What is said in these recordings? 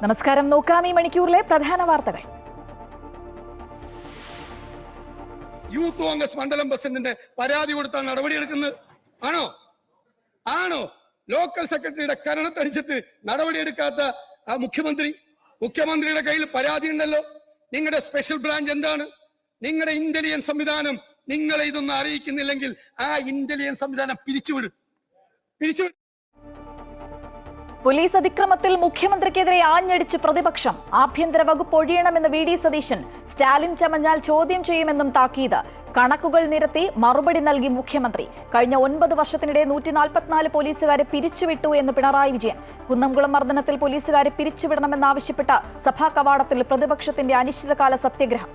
നമസ്കാരം. നോക്കാം ഈ മണിക്കൂറിലെ പ്രധാന വാർത്തകൾ. യൂത്ത് കോൺഗ്രസ് മണ്ഡലം പ്രസിഡന്റിന്റെ പരാതി കൊടുത്താൽ നടപടിയെടുക്കുന്നത് ആണോ? ലോക്കൽ സെക്രട്ടറിയുടെ കരണത്തടിച്ചിട്ട് നടപടിയെടുക്കാത്ത ആ മുഖ്യമന്ത്രിയുടെ കയ്യിൽ പരാതി ഉണ്ടല്ലോ. നിങ്ങളുടെ സ്പെഷ്യൽ ബ്രാഞ്ച് എന്താണ്? നിങ്ങളുടെ ഇന്റലിജൻസ് സംവിധാനം നിങ്ങളെ ഇതൊന്നും അറിയിക്കുന്നില്ലെങ്കിൽ ആ ഇന്റലിജൻസ് സംവിധാനം പിരിച്ചുവിടും. പോലീസ് അതിക്രമത്തിൽ മുഖ്യമന്ത്രിക്കെതിരെ ആഞ്ഞടിച്ച് പ്രതിപക്ഷം. ആഭ്യന്തര വകുപ്പ് ഒഴിയണമെന്ന് വി ഡി സതീശൻ. സ്റ്റാലിൻ ചമഞ്ഞാൽ ചോദ്യം ചെയ്യുമെന്നും താക്കീത്. കണക്കുകൾ നിരത്തി മറുപടി നൽകി മുഖ്യമന്ത്രി. കഴിഞ്ഞ 9 വർഷത്തിനിടെ 144 പോലീസുകാരെ പിരിച്ചുവിട്ടു എന്ന് പിണറായി വിജയൻ. കുന്നംകുളം മർദ്ദനത്തിൽ പോലീസുകാരെ പിരിച്ചുവിടണമെന്നാവശ്യപ്പെട്ട സഭാ കവാടത്തിൽ പ്രതിപക്ഷത്തിന്റെ അനിശ്ചിതകാല സത്യഗ്രഹം.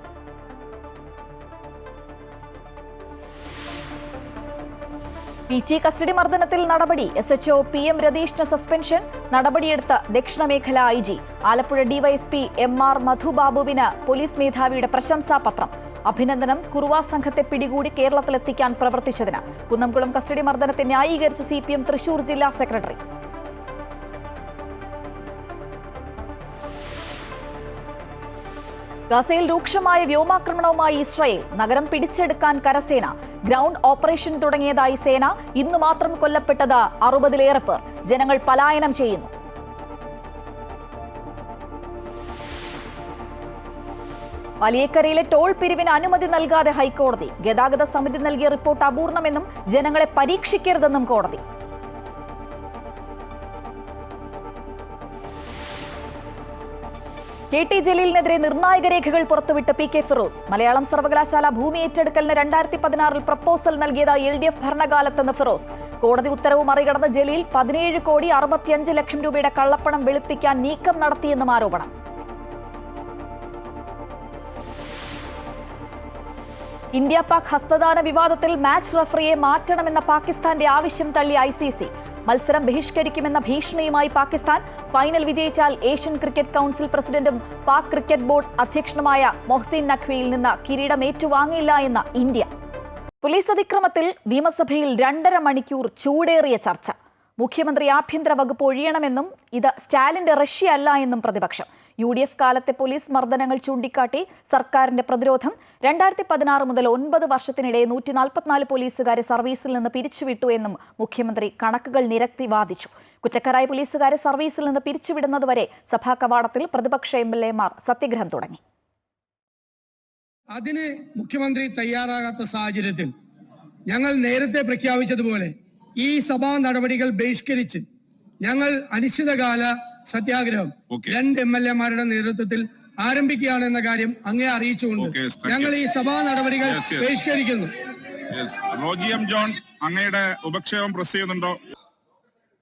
പി.ജി കസ്റ്റഡി മർദ്ദനത്തിൽ നടപടി. SHO PM രതീഷിന് സസ്പെൻഷൻ. നടപടിയെടുത്ത ദക്ഷിണ മേഖല IG. ആലപ്പുഴ ഡിവൈഎസ്പി MR മധുബാബുവിന് പോലീസ് മേധാവിയുടെ പ്രശംസാപത്രം. അഭിനന്ദനം. കുറുവാ സംഘത്തെ പിടികൂടി കേരളത്തിലെത്തിക്കാൻ പ്രവർത്തിച്ചതിന്. കുന്നംകുളം കസ്റ്റഡി മർദ്ദനത്തെ ന്യായീകരിച്ചു CPM തൃശൂർ ജില്ലാ സെക്രട്ടറി. ഗസയിൽ രൂക്ഷമായ വ്യോമാക്രമണവുമായി ഇസ്രായേൽ. നഗരം പിടിച്ചെടുക്കാൻ കരസേന. ഗ്രൗണ്ട് ഓപ്പറേഷൻ തുടങ്ങിയതായി സേന. ഇന്നു മാത്രം കൊല്ലപ്പെട്ടത് 60-ലേറെ പേർ. ജനങ്ങൾ പലായനം ചെയ്യുന്നു. വലിയക്കരയിലെ ടോൾ പിരിവിന് അനുമതി നൽകാതെ ഹൈക്കോടതി. ഗതാഗത സമിതി നൽകിയ റിപ്പോർട്ട് അപൂർണമെന്നും ജനങ്ങളെ പരീക്ഷിക്കരുതെന്നും കോടതി. KT ജലീലിനെതിരെ നിർണായക രേഖകൾ പുറത്തുവിട്ട് PK ഫിറോസ്. മലയാളം സർവകലാശാല ഭൂമി ഏറ്റെടുക്കലിന് 2016 പ്രപ്പോസൽ നൽകിയതായി LDF ഭരണകാലത്തെന്ന് ഫിറോസ്. കോടതി ഉത്തരവ് മറികടന്ന ജലീൽ 17,65,00,000 രൂപയുടെ കള്ളപ്പണം വെളുപ്പിക്കാൻ നീക്കം നടത്തിയെന്നും ആരോപണം. ഇന്ത്യ പാക് ഹസ്തദാന വിവാദത്തിൽ മാച്ച് റഫറിയെ മാറ്റണമെന്ന പാകിസ്ഥാന്റെ ആവശ്യം തള്ളി ICC. മത്സരം ബഹിഷ്കരിക്കുമെന്ന ഭീഷണിയുമായി പാകിസ്ഥാൻ. ഫൈനൽ വിജയിച്ചാൽ ഏഷ്യൻ ക്രിക്കറ്റ് കൗൺസിൽ പ്രസിഡന്റും പാക് ക്രിക്കറ്റ് ബോർഡ് അധ്യക്ഷനുമായ മൊഹ്സിൻ നഖ്വിയിൽ നിന്ന് കിരീടം ഏറ്റുവാങ്ങില്ല എന്ന ഇന്ത്യ. പോലീസ് അതിക്രമത്തിൽ നിയമസഭയിൽ 2.5 മണിക്കൂർ ചൂടേറിയ ചർച്ച. മുഖ്യമന്ത്രി ആഭ്യന്തര വകുപ്പ് ഒഴിയണമെന്നും ഇത് സ്റ്റാലിന്റെ റഷ്യ അല്ല എന്നും പ്രതിപക്ഷം. UDF കാലത്തെ പോലീസ് മർദ്ദനങ്ങൾ ചൂണ്ടിക്കാട്ടി സർക്കാരിന്റെ പ്രതിരോധം. 2016 മുതൽ 9 വർഷത്തിനിടെ 144 പോലീസുകാരെ സർവീസിൽ നിന്ന് പിരിച്ചുവിട്ടു എന്നും മുഖ്യമന്ത്രി കണക്കുകൾ നിരത്തി വാദിച്ചു. കുറ്റക്കാരായ പോലീസുകാരെ സർവീസിൽ നിന്ന് പിരിച്ചുവിടുന്നതുവരെ സഭാ കവാടത്തിൽ പ്രതിപക്ഷ MLA-മാർ സത്യഗ്രഹം തുടങ്ങി. അതിന് മുഖ്യമന്ത്രി തയ്യാറാകാത്ത സാഹചര്യത്തിൽ ഞങ്ങൾ നേരത്തെ പ്രഖ്യാപിച്ചതുപോലെ ഈ സഭാ നടപടികൾ ബഹിഷ്കരിച്ച് ഞങ്ങൾ അനിശ്ചിതകാല സത്യാഗ്രഹം 2 MLA-മാരുടെ നേതൃത്വത്തിൽ ആരംഭിക്കുകയാണെന്ന കാര്യം അങ്ങേ അറിയിച്ചുകൊണ്ട് ഞങ്ങൾ ഈ സഭാ നടപടികൾ ബഹിഷ്കരിക്കുന്നു. ജോൺ അങ്ങയുടെ ഉപക്ഷേപം പ്രസ് ചെയ്യുന്നുണ്ടോ?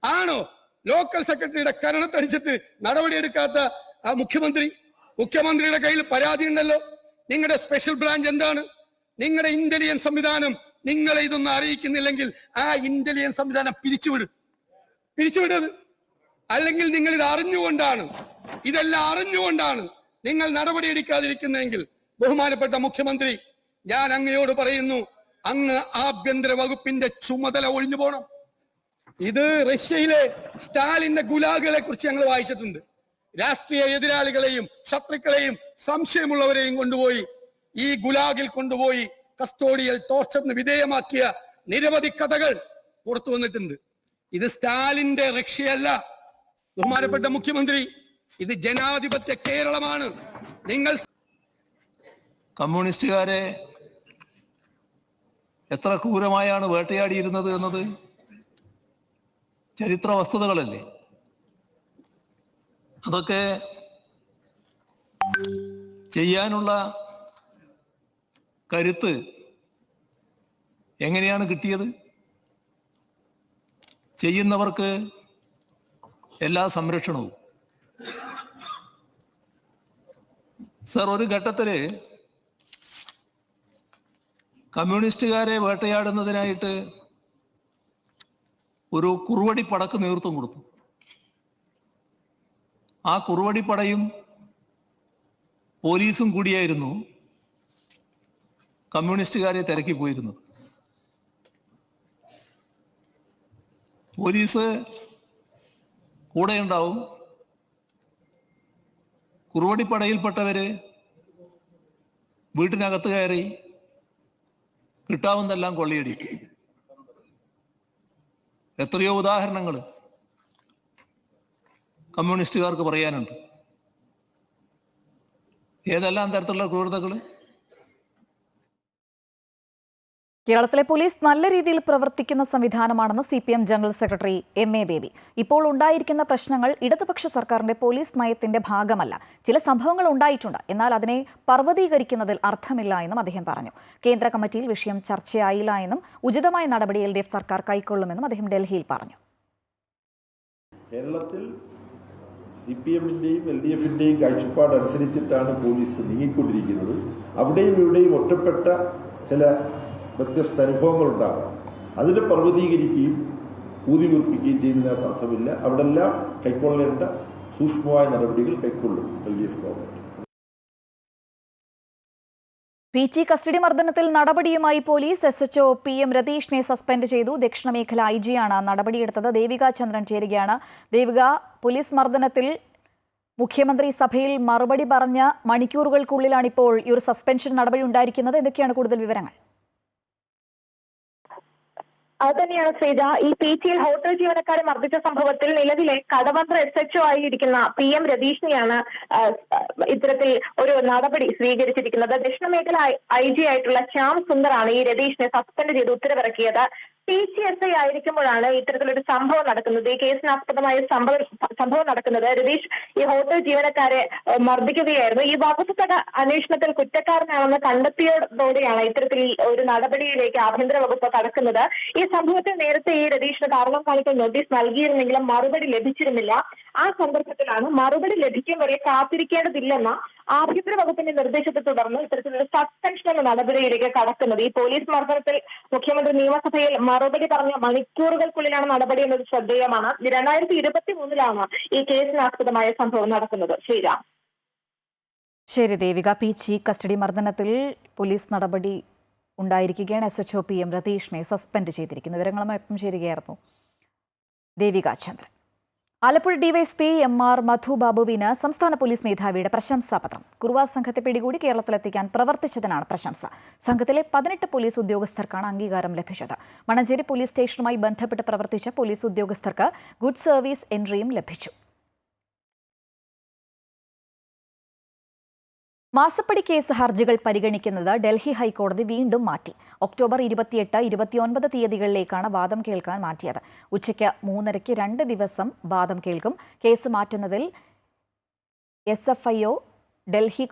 ആണോ? ലോക്കൽ സെക്രട്ടറിയുടെ കരണത്തടിച്ചിട്ട് നടപടിയെടുക്കാത്ത ആ മുഖ്യമന്ത്രിയുടെ കയ്യിൽ പരാതി ഉണ്ടല്ലോ. നിങ്ങളുടെ സ്പെഷ്യൽ ബ്രാഞ്ച് എന്താണ്? നിങ്ങളുടെ ഇന്റലിജൻസ് സംവിധാനം നിങ്ങളെ ഇതൊന്നും അറിയിക്കുന്നില്ലെങ്കിൽ ആ ഇന്റലിജൻസ് സംവിധാനം പിരിച്ചുവിടത്. അല്ലെങ്കിൽ നിങ്ങൾ ഇതെല്ലാം അറിഞ്ഞുകൊണ്ടാണ് നിങ്ങൾ നടപടിയെടുക്കാതിരിക്കുന്നതെങ്കിൽ ബഹുമാനപ്പെട്ട മുഖ്യമന്ത്രി, ഞാൻ അങ്ങയോട് പറയുന്നു, അങ്ങ് ആഭ്യന്തര വകുപ്പിന്റെ ചുമതല ഒഴിഞ്ഞു പോകണം. ഇത് റഷ്യയിലെ സ്റ്റാലിന്റെ ഗുലാഗുകളെ കുറിച്ച് ഞങ്ങൾ വായിച്ചിട്ടുണ്ട്. രാഷ്ട്രീയ എതിരാളികളെയും ശത്രുക്കളെയും സംശയമുള്ളവരെയും കൊണ്ടുപോയി ഈ ഗുലാഗിൽ കൊണ്ടുപോയി കസ്റ്റോഡിയൽ ടോർച്ചറിന് വിധേയമാക്കിയ നിരവധി കഥകൾ പുറത്തു വന്നിട്ടുണ്ട്. ഇത് സ്റ്റാലിന്റെ റഷ്യയല്ല ബഹുമാനപ്പെട്ട മുഖ്യമന്ത്രി, ഇത് ജനാധിപത്യ കേരളമാണ്. നിങ്ങൾ കമ്മ്യൂണിസ്റ്റുകാരെ എത്ര ക്രൂരമായാണ് വേട്ടയാടിയിരുന്നത് എന്നത് ചരിത്ര വസ്തുതകളല്ലേ. അതൊക്കെ ചെയ്യാനുള്ള കരുത്ത് എങ്ങനെയാണ് കിട്ടിയത്? ചെയ്യുന്നവർക്ക് എല്ലാ സംരക്ഷണവും. സർ, ഒരു ഘട്ടത്തില് കമ്മ്യൂണിസ്റ്റുകാരെ വേട്ടയാടുന്നതിനായിട്ട് ഒരു കുറുവടിപ്പടക്ക് നേതൃത്വം കൊടുത്തു. ആ കുറുവടിപ്പടയും പോലീസും കൂടിയായിരുന്നു കമ്മ്യൂണിസ്റ്റുകാരെ തിരക്കി പോയിരുന്നത്. പോലീസ് കൂടെ ഉണ്ടാവും, കുറുവടിപ്പടയിൽപ്പെട്ടവര് വീട്ടിനകത്ത് കയറി കിട്ടാവുന്നെല്ലാം കൊള്ളയടിക്കും. എത്രയോ ഉദാഹരണങ്ങൾ കമ്മ്യൂണിസ്റ്റുകാർക്ക് പറയാനുണ്ട്. ഏതെല്ലാം തരത്തിലുള്ള ക്രൂരതകൾ? കേരളത്തിലെ പോലീസ് നല്ല രീതിയിൽ പ്രവർത്തിക്കുന്ന സംവിധാനമാണെന്ന് CPM general secretary MA baby. ഇപ്പോൾ ഉണ്ടായിരിക്കുന്ന പ്രശ്നങ്ങൾ ഇടതുപക്ഷ സർക്കാരിന്റെ പോലീസ് നയത്തിന്റെ ഭാഗമല്ല. ചില സംഭവങ്ങൾ ഉണ്ടായിട്ടുണ്ട്, എന്നാൽ അതിനെ പർവ്വതീകരിക്കുന്നതിൽ അർത്ഥമില്ല എന്നും അദ്ദേഹം പറഞ്ഞു. കേന്ദ്ര കമ്മിറ്റിയിൽ വിഷയം ചർച്ചയായില്ല എന്നും ഉചിതമായ നടപടി LDF സർക്കാർ കൈക്കൊള്ളുമെന്നും അദ്ദേഹം ഡൽഹിയിൽ പറഞ്ഞു. കേരളത്തിൽ CPM-ന്റെയും LDF-ന്റെയും കാഴ്ചപ്പാട് അനുസരിച്ചിട്ടാണ് പോലീസ് നീങ്ങിക്കൊണ്ടിരിക്കുന്നത്. അവിടെയും ഇവിടെയും ഒറ്റപ്പെട്ട ചില വ്യത്യസ്ത അനുഭവങ്ങൾ ഉണ്ടാകാം. അതിനെ പർവ്വതീകരിക്കുകയും ഊതികുറിപ്പിക്കുകയും ചെയ്യുന്നതിനകത്ത് അർത്ഥമില്ല. അവിടെല്ലാം കൈക്കൊള്ളേണ്ട സൂക്ഷ്മമായ നടപടികൾ കൈക്കൊള്ളും LDF ഗവൺമെന്റ്. PC കസ്റ്റഡി മർദ്ദനത്തിൽ നടപടിയുമായി പോലീസ്. SHO PM രതീഷിനെ സസ്പെൻഡ് ചെയ്തു. ദക്ഷിണ മേഖല IG ആണ് നടപടിയെടുത്തത്. ദേവിക ചന്ദ്രൻ ചേരുകയാണ്. ദേവിക, പോലീസ് മർദ്ദനത്തിൽ മുഖ്യമന്ത്രി സഭയിൽ മറുപടി പറഞ്ഞ മണിക്കൂറുകൾക്കുള്ളിലാണ് ഇപ്പോൾ ഈ ഒരു സസ്പെൻഷൻ നടപടി ഉണ്ടായിരിക്കുന്നത്. എന്തൊക്കെയാണ് കൂടുതൽ വിവരങ്ങൾ? അതുതന്നെയാണ് ശ്രീജ. ഈ PTയിൽ ഹോട്ടൽ ജീവനക്കാരെ മർദ്ദിച്ച സംഭവത്തിൽ നിലവിലെ കടവന്ത്ര SHO ആയിരിക്കുന്ന PM രതീഷിനെയാണ് ഇത്തരത്തിൽ ഒരു നടപടി സ്വീകരിച്ചിരിക്കുന്നത്. ദക്ഷിണ മേഖല IG ആയിട്ടുള്ള ശ്യാം സുന്ദറാണ് ഈ രതീഷിനെ സസ്പെൻഡ് ചെയ്ത് ഉത്തരവിറക്കിയത്. PCSI ആയിരിക്കുമ്പോഴാണ് ഇത്തരത്തിലൊരു സംഭവം നടക്കുന്നത്. ഈ കേസിനാസ്പദമായ സംഭവം നടക്കുന്നത്. രതീഷ് ഈ ഹോട്ടൽ ജീവനക്കാരെ മർദ്ദിക്കുകയായിരുന്നു. ഈ വകുപ്പ് തല അന്വേഷണത്തിൽ കുറ്റക്കാരനാണെന്ന് കണ്ടെത്തിയതോടെയാണ് ഇത്തരത്തിൽ ഒരു നടപടിയിലേക്ക് ആഭ്യന്തര വകുപ്പ് കടക്കുന്നത്. ഈ സംഭവത്തിൽ നേരത്തെ ഈ രതീഷിന് കാരണം കാണിക്കൽ നോട്ടീസ് നൽകിയിരുന്നെങ്കിലും മറുപടി ലഭിച്ചിരുന്നില്ല. ആ സന്ദർഭത്തിലാണ് മറുപടി ലഭിക്കും വരെ കാത്തിരിക്കേണ്ടതില്ലെന്ന ആഭ്യന്തര വകുപ്പിന്റെ നിർദ്ദേശത്തെ തുടർന്ന് ഇത്തരത്തിലൊരു സസ്പെൻഷൻ എന്ന നടപടിയിലേക്ക് കടക്കുന്നത്. ഈ പോലീസ് മർദ്ദനത്തിൽ മുഖ്യമന്ത്രി നിയമസഭയിൽ മറുപടി പറഞ്ഞ മണിക്കൂറുകൾക്കുള്ളിലാണ് നടപടി എന്നത് ശ്രദ്ധേയമാണ്. 2023 ഈ കേസിനാസ്പദമായ സംഭവം നടക്കുന്നത്. ശ്രീരാം. ശരി ദേവിക. PC കസ്റ്റഡി മർദ്ദനത്തിൽ പോലീസ് നടപടി ഉണ്ടായിരിക്കുകയാണ്. SHO PM രതീഷിനെ സസ്പെൻഡ് ചെയ്തിരിക്കുന്നു. വിവരങ്ങളുമായി ഒപ്പം ചേരുകയായിരുന്നു ദേവിക ചന്ദ്രൻ. ആലപ്പുഴ DYSP MR മധുബാബുവിന് സംസ്ഥാന പോലീസ് മേധാവിയുടെ പ്രശംസാപത്രം. കുറുവ സംഘത്തെ പിടികൂടി കേരളത്തിലെത്തിക്കാൻ പ്രവർത്തിച്ചതിനാണ് പ്രശംസ. സംഘത്തിലെ 18 പോലീസ് ഉദ്യോഗസ്ഥർക്കാണ് അംഗീകാരം ലഭിച്ചത്. മണഞ്ചേരി പോലീസ് സ്റ്റേഷനുമായി ബന്ധപ്പെട്ട് പ്രവർത്തിച്ച പോലീസ് ഉദ്യോഗസ്ഥർക്ക് ഗുഡ് സർവീസ് എൻട്രിയും ലഭിച്ചു. മാസപ്പടി കേസ് ഹർജികൾ പരിഗണിക്കുന്നത് ഡൽഹി ഹൈക്കോടതി വീണ്ടും മാറ്റി. ഒക്ടോബർ 28, 29 തീയതികളിലേക്കാണ് വാദം കേൾക്കാൻ മാറ്റിയത്. ഉച്ചയ്ക്ക് 3:30 2 ദിവസം വാദം കേൾക്കും. കേസ് മാറ്റുന്നതിൽ SFIO ഡൽഹി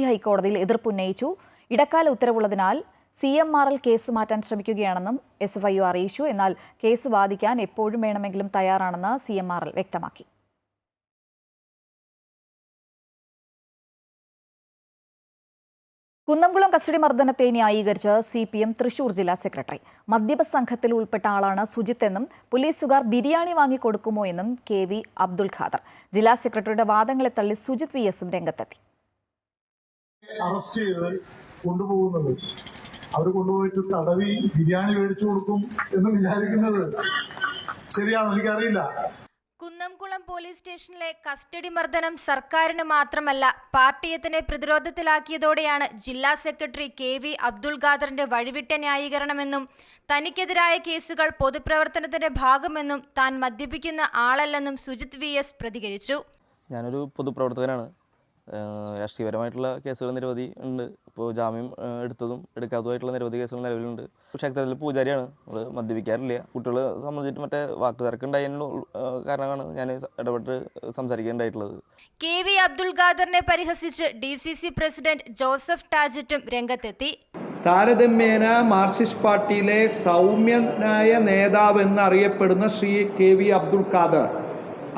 ഹൈക്കോടതിയിൽ എതിർപ്പുന്നയിച്ചു. ഇടക്കാല ഉത്തരവുള്ളതിനാൽ CMRL കേസ് മാറ്റാൻ ശ്രമിക്കുകയാണെന്നും SFIO അറിയിച്ചു. എന്നാൽ കേസ് വാദിക്കാൻ എപ്പോഴും വേണമെങ്കിലും തയ്യാറാണെന്ന് CMRL വ്യക്തമാക്കി. കുന്നംകുളം കസ്റ്റഡി മർദ്ദനത്തെ ന്യായീകരിച്ച് CPM തൃശൂർ ജില്ലാ സെക്രട്ടറി. മദ്യപ സംഘത്തിൽ ഉൾപ്പെട്ട ആളാണ് സുജിത്ത് എന്നും പോലീസുകാർ ബിരിയാണി വാങ്ങിക്കൊടുക്കുമോ എന്നും KV അബ്ദുൽ ഖാദർ. ജില്ലാ സെക്രട്ടറിയുടെ വാദങ്ങളെ തള്ളി സുജിത് VS രംഗത്തെത്തി. അറസ്റ്റ് ചെയ്ത് കൊണ്ടുപോകുന്നത് അവർ കൊണ്ടുപോയിട്ട് തടവി ബിരിയാണി മേടിച്ചു കൊടുക്കും എന്ന് വിചാരിക്കുന്നത് ശരിയാണോ എനിക്കറിയില്ല. കുന്നംകുളം പോലീസ് സ്റ്റേഷനിലെ കസ്റ്റഡി മർദ്ദനം സർക്കാരിന് മാത്രമല്ല പാർട്ടിയെ തന്നെ പ്രതിരോധത്തിലാക്കിയതോടെയാണ് ജില്ലാ സെക്രട്ടറി KV അബ്ദുൽ ഖാദറിന്റെ വഴിവിട്ട ന്യായീകരണമെന്നും തനിക്കെതിരായ കേസുകൾ പൊതുപ്രവർത്തനത്തിന്റെ ഭാഗമെന്നും താൻ മദ്യപിക്കുന്ന ആളല്ലെന്നും സുജിത് VS പ്രതികരിച്ചു. ഞാനൊരു പൊതുപ്രവർത്തകനാണ്. രാഷ്ട്രീയപരമായിട്ടുള്ള കേസുകൾ നിരവധി ഉണ്ട്. ഇപ്പോൾ ജാമ്യം എടുത്തതും എടുക്കാത്തതുമായിട്ടുള്ള നിരവധി കേസുകൾ നിലവിലുണ്ട്. ക്ഷേത്രത്തിൽ പൂജാരിയാണ്. നമ്മൾ മദ്യപിക്കാറില്ല. കുട്ടികളെ സംബന്ധിച്ചിട്ട് മറ്റേ വാക്ക് തിരക്കുണ്ടായതിനുള്ള കാരണമാണ് ഞാൻ ഇടപെട്ട് സംസാരിക്കേണ്ടതായിട്ടുള്ളത്. KV അബ്ദുൽ ഖാദറിനെ പരിഹസിച്ച് DCC പ്രസിഡന്റ് ജോസഫ് ടാജറ്റും രംഗത്തെത്തി. താരതമ്യേന മാർക്സിസ്റ്റ് പാർട്ടിയിലെ സൗമ്യനായ നേതാവ് എന്നറിയപ്പെടുന്ന ശ്രീ KV അബ്ദുൽ ഖാദർ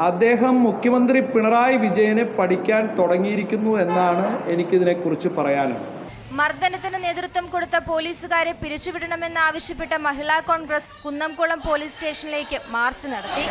അദ്ദേഹം മുഖ്യമന്ത്രി പിണറായി വിജയനെ പഠിക്കാൻ തുടങ്ങിയിരിക്കുന്നു എന്നാണ് എനിക്കിതിനെക്കുറിച്ച് പറയാനുള്ളത്. മർദ്ദനത്തിന് നേതൃത്വം കൊടുത്ത പോലീസുകാരെ പിരിച്ചുവിടണമെന്നാവശ്യപ്പെട്ട മഹിളാ കോൺഗ്രസ് കുന്നംകുളം പോലീസ് സ്റ്റേഷനിലേക്ക് മാർച്ച് നടത്തി.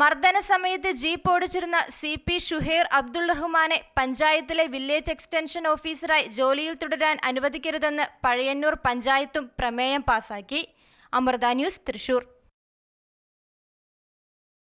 മർദ്ദന സമയത്ത് ജീപ്പ് ഓടിച്ചിരുന്ന CP ഷുഹൈർ അബ്ദുൾ റഹ്മാനെ പഞ്ചായത്തിലെ വില്ലേജ് എക്സ്റ്റൻഷൻ ഓഫീസറായി ജോലിയിൽ തുടരാൻ അനുവദിക്കരുതെന്ന് പഴയന്നൂർ പഞ്ചായത്തും പ്രമേയം പാസാക്കി. അമൃത ന്യൂസ്, തൃശൂർ.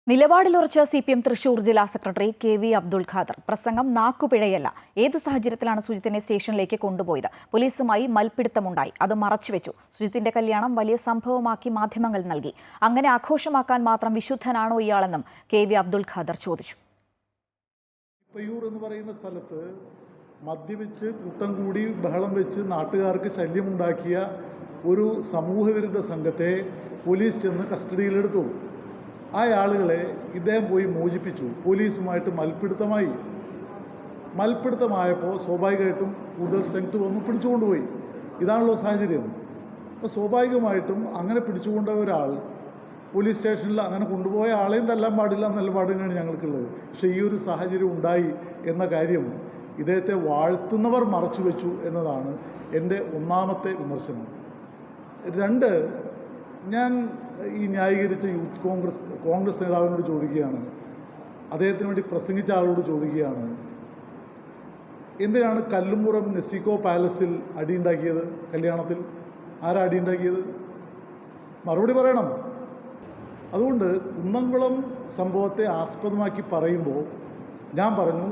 നിലപാടിലുറച്ച CPM തൃശൂർ ജില്ലാ സെക്രട്ടറി KV അബ്ദുൾ ഖാദർ. പ്രസംഗം നാക്കുപിഴയല്ല. ഏത് സാഹചര്യത്തിലാണ് സുജിത്തിനെ സ്റ്റേഷനിലേക്ക് കൊണ്ടുപോയത്? പോലീസുമായി മൽപ്പിടുത്തമുണ്ടായി, അത് മറച്ചുവെച്ചു. സുജിത്തിന്റെ കല്യാണം വലിയ സംഭവമാക്കി മാധ്യമങ്ങൾ നൽകി. അങ്ങനെ ആഘോഷമാക്കാൻ മാത്രം വിശുദ്ധനാണോ ഇയാളെന്നും KV അബ്ദുൾ ഖാദർ ചോദിച്ചു. പയ്യൂർ എന്ന് പറയുന്ന സ്ഥലത്ത് മദ്യപിച്ച് കൂട്ടം കൂടി ബഹളം വെച്ച് നാട്ടുകാർക്ക് ശല്യമുണ്ടാക്കിയ ഒരു സമൂഹവിരുദ്ധ സംഘത്തെ പോലീസ് ചെന്ന് കസ്റ്റഡിയിലെടുത്തു. ആ ആളുകളെ ഇദ്ദേഹം പോയി മോചിപ്പിച്ചു. പോലീസുമായിട്ട് മൽപ്പിടുത്തമായപ്പോൾ സ്വാഭാവികമായിട്ടും കൂടുതൽ സ്ട്രെങ്ത് വന്നു, പിടിച്ചുകൊണ്ടുപോയി. ഇതാണല്ലോ സാഹചര്യം. അപ്പോൾ സ്വാഭാവികമായിട്ടും അങ്ങനെ പിടിച്ചുകൊണ്ട ഒരാൾ പോലീസ് സ്റ്റേഷനിൽ അങ്ങനെ കൊണ്ടുപോയ ആളെയും തല്ലാൻ പാടില്ല എന്ന നിലപാട് തന്നെയാണ് ഞങ്ങൾക്കുള്ളത്. പക്ഷേ ഈ ഒരു സാഹചര്യം ഉണ്ടായി എന്ന കാര്യം ഇദ്ദേഹത്തെ വാഴ്ത്തുന്നവർ മറച്ചു വെച്ചു എന്നതാണ് എൻ്റെ ഒന്നാമത്തെ വിമർശനം. 2, ഞാൻ ഈ ന്യായീകരിച്ച കോൺഗ്രസ് നേതാവിനോട് ചോദിക്കുകയാണ്, അദ്ദേഹത്തിന് വേണ്ടി പ്രസംഗിച്ച ആളോട് ചോദിക്കുകയാണ്, എന്തിനാണ് കല്ലുംപുറം നെസിക്കോ പാലസിൽ അടിയുണ്ടാക്കിയത്? കല്യാണത്തിൽ ആരാ അടിയുണ്ടാക്കിയത്? മറുപടി പറയണം. അതുകൊണ്ട് കുന്നംകുളം സംഭവത്തെ ആസ്പദമാക്കി പറയുമ്പോൾ ഞാൻ പറഞ്ഞു,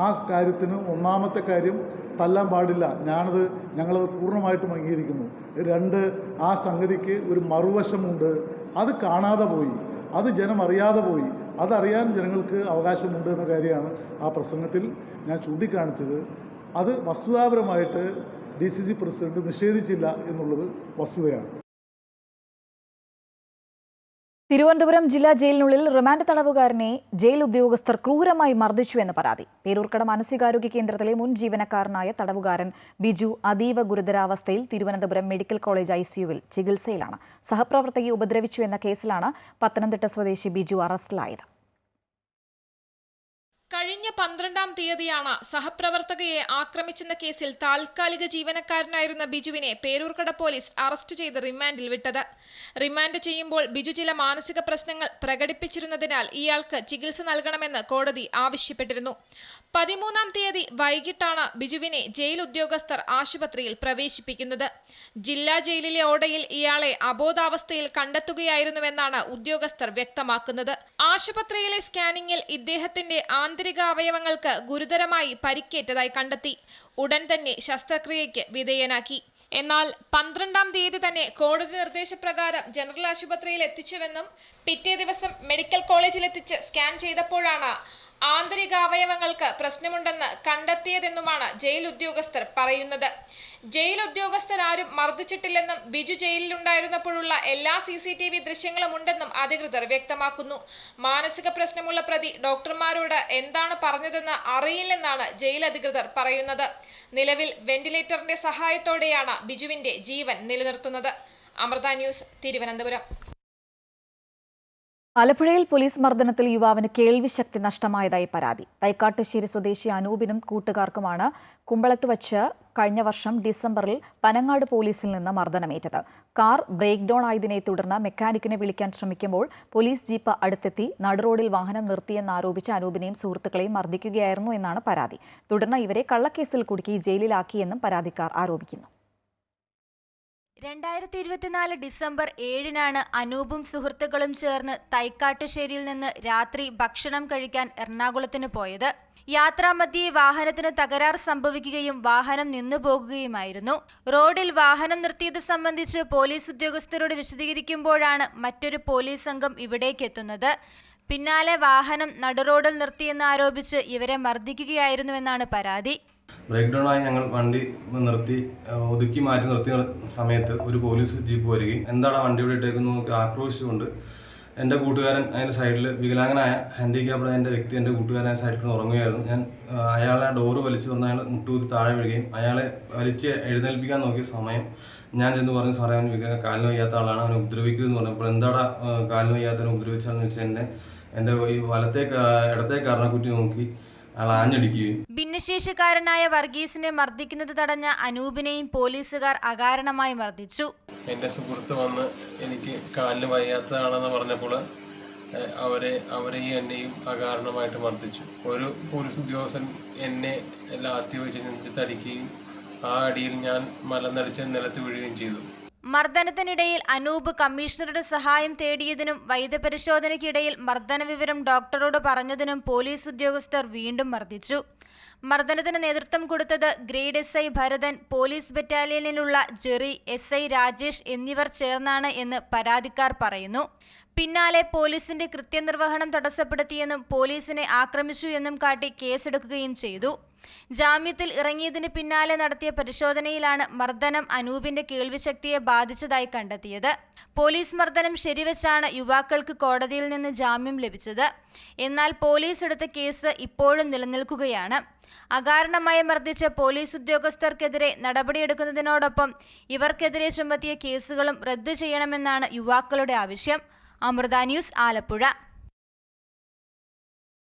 ആ കാര്യത്തിന് ഒന്നാമത്തെ കാര്യം തല്ലാൻ പാടില്ല, ഞങ്ങളത് പൂർണ്ണമായിട്ടും അംഗീകരിക്കുന്നു. 2, ആ സംഗതിക്ക് ഒരു മറുവശമുണ്ട്, അത് കാണാതെ പോയി, അത് ജനം അറിയാതെ പോയി, അതറിയാൻ ജനങ്ങൾക്ക് അവകാശമുണ്ട് എന്ന കാര്യമാണ് ആ പ്രസംഗത്തിൽ ഞാൻ ചൂണ്ടിക്കാണിച്ചത്. അത് വസ്തുതാപരമായിട്ട് DCC പ്രസിഡന്റ് നിഷേധിച്ചില്ല എന്നുള്ളത് വസ്തുതയാണ്. തിരുവനന്തപുരം ജില്ലാ ജയിലിനുള്ളിൽ റിമാൻഡ് തടവുകാരനെ ജയിൽ ഉദ്യോഗസ്ഥർ ക്രൂരമായി മർദ്ദിച്ചുവെന്ന് പരാതി. പേരൂർക്കട മാനസികാരോഗ്യ കേന്ദ്രത്തിലെ മുൻ ജീവനക്കാരനായ തടവുകാരൻ ബിജു അതീവ ഗുരുതരാവസ്ഥയിൽ തിരുവനന്തപുരം മെഡിക്കൽ കോളേജ് ICUവിൽ ചികിത്സയിലാണ്. സഹപ്രവർത്തകയെ ഉപദ്രവിച്ചു എന്ന കേസിലാണ് പത്തനംതിട്ട സ്വദേശി ബിജു അറസ്റ്റിലായത്. കഴിഞ്ഞ 12-ാം തീയതിയാണ് സഹപ്രവർത്തകയെ ആക്രമിച്ചെന്ന കേസിൽ താൽക്കാലിക ജീവനക്കാരനായിരുന്ന ബിജുവിനെ പേരൂർക്കട പോലീസ് അറസ്റ്റ് ചെയ്ത് റിമാൻഡിൽ വിട്ടത്. റിമാൻഡ് ചെയ്യുമ്പോൾ ബിജു ചില മാനസിക പ്രശ്നങ്ങൾ പ്രകടിപ്പിച്ചിരുന്നതിനാൽ ഇയാൾക്ക് ചികിത്സ നൽകണമെന്ന് കോടതി ആവശ്യപ്പെട്ടിരുന്നു. 13-ാം തീയതി വൈകിട്ടാണ് ബിജുവിനെ ജയിൽ ഉദ്യോഗസ്ഥർ ആശുപത്രിയിൽ പ്രവേശിപ്പിക്കുന്നത്. ജില്ലാ ജയിലിലെ ഓടയിൽ ഇയാളെ അബോധാവസ്ഥയിൽ കണ്ടെത്തുകയായിരുന്നുവെന്നാണ് ഉദ്യോഗസ്ഥർ വ്യക്തമാക്കുന്നത്. ആശുപത്രിയിലെ സ്കാനിങ്ങിൽ ഇദ്ദേഹത്തിന്റെ അവയവങ്ങൾക്ക് ഗുരുതരമായി പരിക്കേറ്റതായി കണ്ടെത്തി. ഉടൻ തന്നെ ശസ്ത്രക്രിയയ്ക്ക് വിധേയനാക്കി. എന്നാൽ 12-ാം തീയതി തന്നെ കോടതി നിർദ്ദേശപ്രകാരം ജനറൽ ആശുപത്രിയിൽ എത്തിച്ചുവെന്നും പിറ്റേ ദിവസം മെഡിക്കൽ കോളേജിലെത്തിച്ച് സ്കാൻ ചെയ്തപ്പോഴാണ് ആന്തരികാവയവങ്ങൾക്ക് പ്രശ്നമുണ്ടെന്ന് കണ്ടെത്തിയതെന്നുമാണ് ജയിൽ ഉദ്യോഗസ്ഥർ പറയുന്നത്. ജയിൽ ഉദ്യോഗസ്ഥരാരും മർദ്ദിച്ചിട്ടില്ലെന്നും ബിജു ജയിലിലുണ്ടായിരുന്നപ്പോഴുള്ള എല്ലാ CCTV ദൃശ്യങ്ങളും ഉണ്ടെന്നും അധികൃതർ വ്യക്തമാക്കുന്നു. മാനസിക പ്രശ്നമുള്ള പ്രതി ഡോക്ടർമാരോട് എന്താണ് പറഞ്ഞതെന്ന് അറിയില്ലെന്നാണ് ജയിൽ അധികൃതർ പറയുന്നത്. നിലവിൽ വെന്റിലേറ്ററിന്റെ സഹായത്തോടെയാണ് ബിജുവിന്റെ ജീവൻ നിലനിർത്തുന്നത്. അമൃത ന്യൂസ്, തിരുവനന്തപുരം. ആലപ്പുഴയിൽ പോലീസ് മർദ്ദനത്തിൽ യുവാവിന് കേൾവിശക്തി നഷ്ടമായതായി പരാതി. തൈക്കാട്ടുശ്ശേരി സ്വദേശി അനൂപിനും കൂട്ടുകാർക്കുമാണ് കുമ്പളത്ത് വച്ച് കഴിഞ്ഞ വർഷം ഡിസംബറിൽ പനങ്ങാട് പോലീസിൽ നിന്ന് മർദ്ദനമേറ്റത്. കാർ ബ്രേക്ക് ഡൗൺ ആയതിനെ തുടർന്ന് മെക്കാനിക്കിനെ വിളിക്കാൻ ശ്രമിക്കുമ്പോൾ പോലീസ് ജീപ്പ് അടുത്തെത്തി നടുറോഡിൽ വാഹനം നിർത്തിയെന്നാരോപിച്ച് അനൂപിനെയും സുഹൃത്തുക്കളെയും മർദ്ദിക്കുകയായിരുന്നു എന്നാണ് പരാതി. തുടർന്ന് ഇവരെ കള്ളക്കേസിൽ കുടുക്കി ജയിലിലാക്കിയെന്നും പരാതിക്കാർ ആരോപിക്കുന്നു. 2024 ഡിസംബർ 7-നാണ് അനൂപും സുഹൃത്തുക്കളും ചേർന്ന് തൈക്കാട്ടുശ്ശേരിയിൽ നിന്ന് രാത്രി ഭക്ഷണം കഴിക്കാൻ എറണാകുളത്തിന് പോയത്. യാത്രാമധ്യേ വാഹനത്തിന് തകരാർ സംഭവിക്കുകയും വാഹനം നിന്നുപോകുകയുമായിരുന്നു. റോഡിൽ വാഹനം നിർത്തിയത് സംബന്ധിച്ച് പോലീസ് ഉദ്യോഗസ്ഥരോട് വിശദീകരിക്കുമ്പോഴാണ് മറ്റൊരു പോലീസ് സംഘം ഇവിടേക്ക് എത്തുന്നത്. പിന്നാലെ വാഹനം നടുറോഡിൽ നിർത്തിയെന്ന് ആരോപിച്ച് ഇവരെ മർദ്ദിക്കുകയായിരുന്നുവെന്നാണ് പരാതി. ബ്രേക്ക് ഡൗൺ ആയി ഞങ്ങൾ വണ്ടി നിർത്തി ഒതുക്കി മാറ്റി നിർത്തിയ സമയത്ത് ഒരു പോലീസ് ജീപ്പ് വരികയും എന്താണ് വണ്ടിയുടെ ഇട്ടേക്കെന്ന് നോക്കി ആക്രോശിച്ചുകൊണ്ട് എൻ്റെ കൂട്ടുകാരൻ അതിൻ്റെ സൈഡിൽ വികലാംഗനായ ഹാൻഡിക്യാപ്ഡ് എൻ്റെ വ്യക്തി എൻ്റെ കൂട്ടുകാരൻ സൈഡിൽ ഉറങ്ങുകയായിരുന്നു. ഞാൻ അയാളെ ഡോറ് വലിച്ചു തുറന്ന് അയാൾ മുട്ടുകുത്തി താഴെ വീഴുകയും അയാളെ വലിച്ച് എഴുന്നേൽപ്പിക്കാൻ നോക്കിയ സമയം ഞാൻ ചെന്ന് പറഞ്ഞു, സാറേ അവൻ കാലിന് വയ്യാത്ത ആളാണ്, അവനെ ഉപദ്രവിക്കരുതെന്ന് പറഞ്ഞപ്പോൾ എന്താടാ കാലിന് വയ്യാത്തവനെ ഉപദ്രവിച്ചാന്ന് വെച്ചാൽ എൻ്റെ ഈ ഇടത്തെ കർണക്കുറ്റി നോക്കി ഭിന്നശേഷിക്കാരനായ വർഗീസിനെ മർദ്ദിക്കുന്നത് തടഞ്ഞ അനൂപിനെയും പോലീസുകാർ അകാരണമായി മർദ്ദിച്ചു. എൻ്റെ സുഹൃത്ത് വന്ന് എനിക്ക് കാലിന് വയ്യാത്തതാണെന്ന് പറഞ്ഞപ്പോൾ അവരെയും എന്നെയും അകാരണമായിട്ട് മർദ്ദിച്ചു. ഒരു പോലീസ് ഉദ്യോഗസ്ഥൻ എന്നെ ലാത്തി വെച്ച് നെഞ്ചത്തടിക്കുകയും ആ അടിയിൽ ഞാൻ മലനടിച്ച് നിലത്ത് വീഴുകയും ചെയ്തു. മർദ്ദനത്തിനിടയിൽ അനൂപ് കമ്മീഷണറുടെ സഹായം തേടിയതിനും വൈദ്യപരിശോധനയ്ക്കിടയിൽ മർദ്ദന വിവരം ഡോക്ടറോട് പറഞ്ഞതിനും പോലീസ് ഉദ്യോഗസ്ഥർ വീണ്ടും മർദ്ദിച്ചു. മർദ്ദനത്തിന് നേതൃത്വം കൊടുത്തത് ഗ്രേഡ് SI ഭരതൻ, പോലീസ് ബറ്റാലിയനിലുള്ള ജെറി, SI രാജേഷ് എന്നിവർ ചേർന്നാണ് എന്ന് പരാതിക്കാർ പറയുന്നു. പിന്നാലെ പോലീസിന്റെ കൃത്യനിർവഹണം തടസ്സപ്പെടുത്തിയെന്നും പോലീസിനെ ആക്രമിച്ചു എന്നും കാട്ടി കേസെടുക്കുകയും ചെയ്തു. ജാമ്യത്തിൽ ഇറങ്ങിയതിന് പിന്നാലെ നടത്തിയ പരിശോധനയിലാണ് മർദ്ദനം അനൂപിന്റെ കേൾവിശക്തിയെ ബാധിച്ചതായി കണ്ടെത്തിയത്. പോലീസ് മർദ്ദനം ശരിവെച്ചാണ് യുവാക്കൾക്ക് കോടതിയിൽ നിന്ന് ജാമ്യം ലഭിച്ചത്. എന്നാൽ പോലീസ് എടുത്ത കേസ് ഇപ്പോഴും നിലനിൽക്കുകയാണ്. അകാരണമായി മർദ്ദിച്ച പോലീസ് ഉദ്യോഗസ്ഥർക്കെതിരെ നടപടിയെടുക്കുന്നതിനോടൊപ്പം ഇവർക്കെതിരെ ചുമത്തിയ കേസുകളും റദ്ദു ചെയ്യണമെന്നാണ് യുവാക്കളുടെ ആവശ്യം. അമൃത ന്യൂസ്, ആലപ്പുഴ.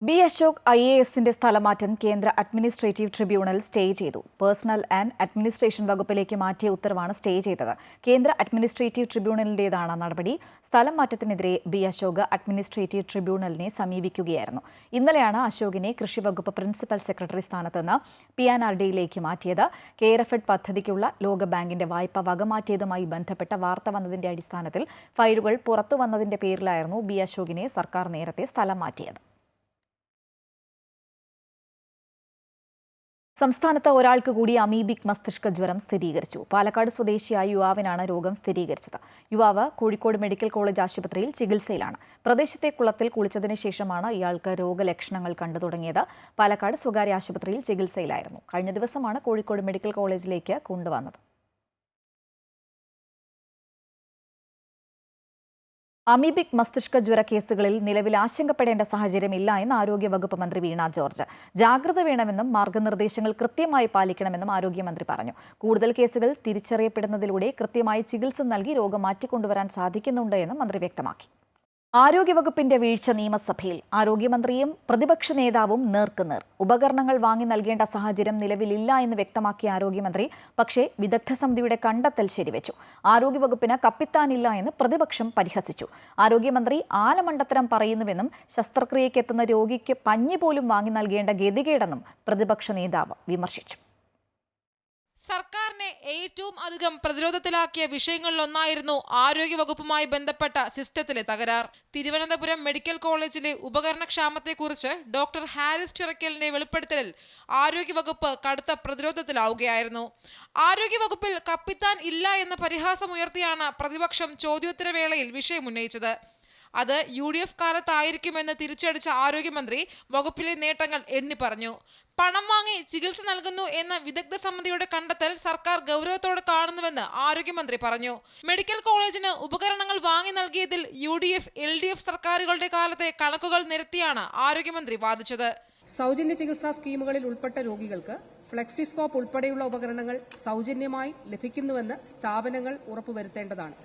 ബി അശോക് IASന്റെ സ്ഥലമാറ്റം കേന്ദ്ര അഡ്മിനിസ്ട്രേറ്റീവ് ട്രിബ്യൂണൽ സ്റ്റേ ചെയ്തു. പേഴ്സണൽ ആൻഡ് അഡ്മിനിസ്ട്രേഷൻ വകുപ്പിലേക്ക് മാറ്റിയ ഉത്തരവാണ് സ്റ്റേ ചെയ്തത്. കേന്ദ്ര അഡ്മിനിസ്ട്രേറ്റീവ് ട്രിബ്യൂണലിന്റേതാണ് നടപടി. സ്ഥലം മാറ്റത്തിനെതിരെ ബി അശോക് അഡ്മിനിസ്ട്രേറ്റീവ് ട്രിബ്യൂണലിനെ സമീപിക്കുകയായിരുന്നു. ഇന്നലെയാണ് അശോകിനെ കൃഷിവകുപ്പ് പ്രിൻസിപ്പൽ സെക്രട്ടറി സ്ഥാനത്ത് നിന്ന് PNRDയിലേക്ക് മാറ്റിയത്. കെയർഫെഡ് പദ്ധതിക്കുള്ള ലോകബാങ്കിന്റെ വായ്പ വകമാറ്റിയതുമായി ബന്ധപ്പെട്ട വാർത്ത വന്നതിന്റെ അടിസ്ഥാനത്തിൽ ഫയലുകൾ പുറത്തു വന്നതിന്റെ പേരിലായിരുന്നു ബി അശോകിനെ സർക്കാർ നേരത്തെ സ്ഥലം മാറ്റിയത്. സംസ്ഥാനത്ത് ഒരാൾക്ക് കൂടി അമീബിക് മസ്തിഷ്ക ജ്വരം സ്ഥിരീകരിച്ചു. പാലക്കാട് സ്വദേശിയായ യുവാവിനാണ് രോഗം സ്ഥിരീകരിച്ചത്. യുവാവ് കോഴിക്കോട് മെഡിക്കൽ കോളേജ് ആശുപത്രിയിൽ ചികിത്സയിലാണ്. പ്രദേശത്തെ കുളത്തിൽ കുളിച്ചതിന് ശേഷമാണ് ഇയാൾക്ക് രോഗലക്ഷണങ്ങൾ കണ്ടു തുടങ്ങിയത്. പാലക്കാട് സ്വകാര്യ ആശുപത്രിയിൽ ചികിത്സയിലായിരുന്നു. കഴിഞ്ഞ ദിവസമാണ് കോഴിക്കോട് മെഡിക്കൽ കോളേജിലേക്ക് കൊണ്ടുവന്നത്. അമീബിക് മസ്തിഷ്ക ജ്വര കേസുകളിൽ നിലവിൽ ആശങ്കപ്പെടേണ്ട സാഹചര്യമില്ല എന്ന് ആരോഗ്യവകുപ്പ് മന്ത്രി വീണ ജോർജ്. ജാഗ്രത വേണമെന്നും മാർഗനിർദ്ദേശങ്ങൾ കൃത്യമായി പാലിക്കണമെന്നും ആരോഗ്യമന്ത്രി പറഞ്ഞു. കൂടുതൽ കേസുകൾ തിരിച്ചറിയപ്പെടുന്നതിലൂടെ കൃത്യമായി ചികിത്സ നൽകി രോഗം മാറ്റിക്കൊണ്ടുവരാൻ സാധിക്കുന്നുണ്ട് എന്നും മന്ത്രി വ്യക്തമാക്കി. ആരോഗ്യവകുപ്പിന്റെ വീഴ്ച നിയമസഭയിൽ. ആരോഗ്യമന്ത്രിയും പ്രതിപക്ഷ നേതാവും നേർക്കുനേർ. ഉപകരണങ്ങൾ വാങ്ങി നൽകേണ്ട സാഹചര്യം നിലവിലില്ല എന്ന് വ്യക്തമാക്കിയ ആരോഗ്യമന്ത്രി പക്ഷേ വിദഗ്ധ സമിതിയുടെ കണ്ടെത്തൽ ശരിവെച്ചു. ആരോഗ്യവകുപ്പിന് കപ്പിത്താനില്ല എന്ന് പ്രതിപക്ഷം പരിഹസിച്ചു. ആരോഗ്യമന്ത്രി ആലമണ്ടത്തരം പറയുന്നുവെന്നും ശസ്ത്രക്രിയയ്ക്കെത്തുന്ന രോഗിക്ക് പഞ്ഞി പോലും വാങ്ങി നൽകേണ്ട ഗതികേടെന്നും പ്രതിപക്ഷ നേതാവ് വിമർശിച്ചു. സർക്കാരിനെ ഏറ്റവും അധികം പ്രതിരോധത്തിലാക്കിയ വിഷയങ്ങളിലൊന്നായിരുന്നു ആരോഗ്യവകുപ്പുമായി ബന്ധപ്പെട്ട സിസ്റ്റത്തിലെ തകരാർ. തിരുവനന്തപുരം മെഡിക്കൽ കോളേജിലെ ഉപകരണക്ഷാമത്തെക്കുറിച്ച് ഡോക്ടർ ഹാരിസ് ചിറക്കലിന്റെ വെളിപ്പെടുത്തലിൽ ആരോഗ്യവകുപ്പ് കടുത്ത പ്രതിരോധത്തിലാവുകയായിരുന്നു. ആരോഗ്യവകുപ്പിൽ കപ്പിത്താൻ ഇല്ല എന്ന പരിഹാസമുയർത്തിയാണ് പ്രതിപക്ഷം ചോദ്യോത്തരവേളയിൽ വിഷയമുന്നയിച്ചത്. അത് UDF കാലത്തായിരിക്കുമെന്ന് തിരിച്ചടിച്ച ആരോഗ്യമന്ത്രി വകുപ്പിലെ നേട്ടങ്ങൾ എണ്ണി പറഞ്ഞു. പണം വാങ്ങി ചികിത്സ നൽകുന്നു എന്ന വിദഗ്ധ സമിതിയുടെ കണ്ടെത്തൽ സർക്കാർ ഗൗരവത്തോടെ കാണുന്നുവെന്ന് ആരോഗ്യമന്ത്രി പറഞ്ഞു. മെഡിക്കൽ കോളേജിന് ഉപകരണങ്ങൾ വാങ്ങി നൽകിയതിൽ UDF LDF സർക്കാരുകളുടെ കാലത്തെ കണക്കുകൾ നിരത്തിയാണ് ആരോഗ്യമന്ത്രി വാദിച്ചത്. സൗജന്യ ചികിത്സാ സ്കീമുകളിൽ ഉൾപ്പെട്ട രോഗികൾക്ക് ഫ്ലെക്സിസ്കോപ്പ് ഉൾപ്പെടെയുള്ള ഉപകരണങ്ങൾ സൗജന്യമായി ലഭിക്കുന്നുവെന്ന് സ്ഥാപനങ്ങൾ ഉറപ്പുവരുത്തേണ്ടതാണ്.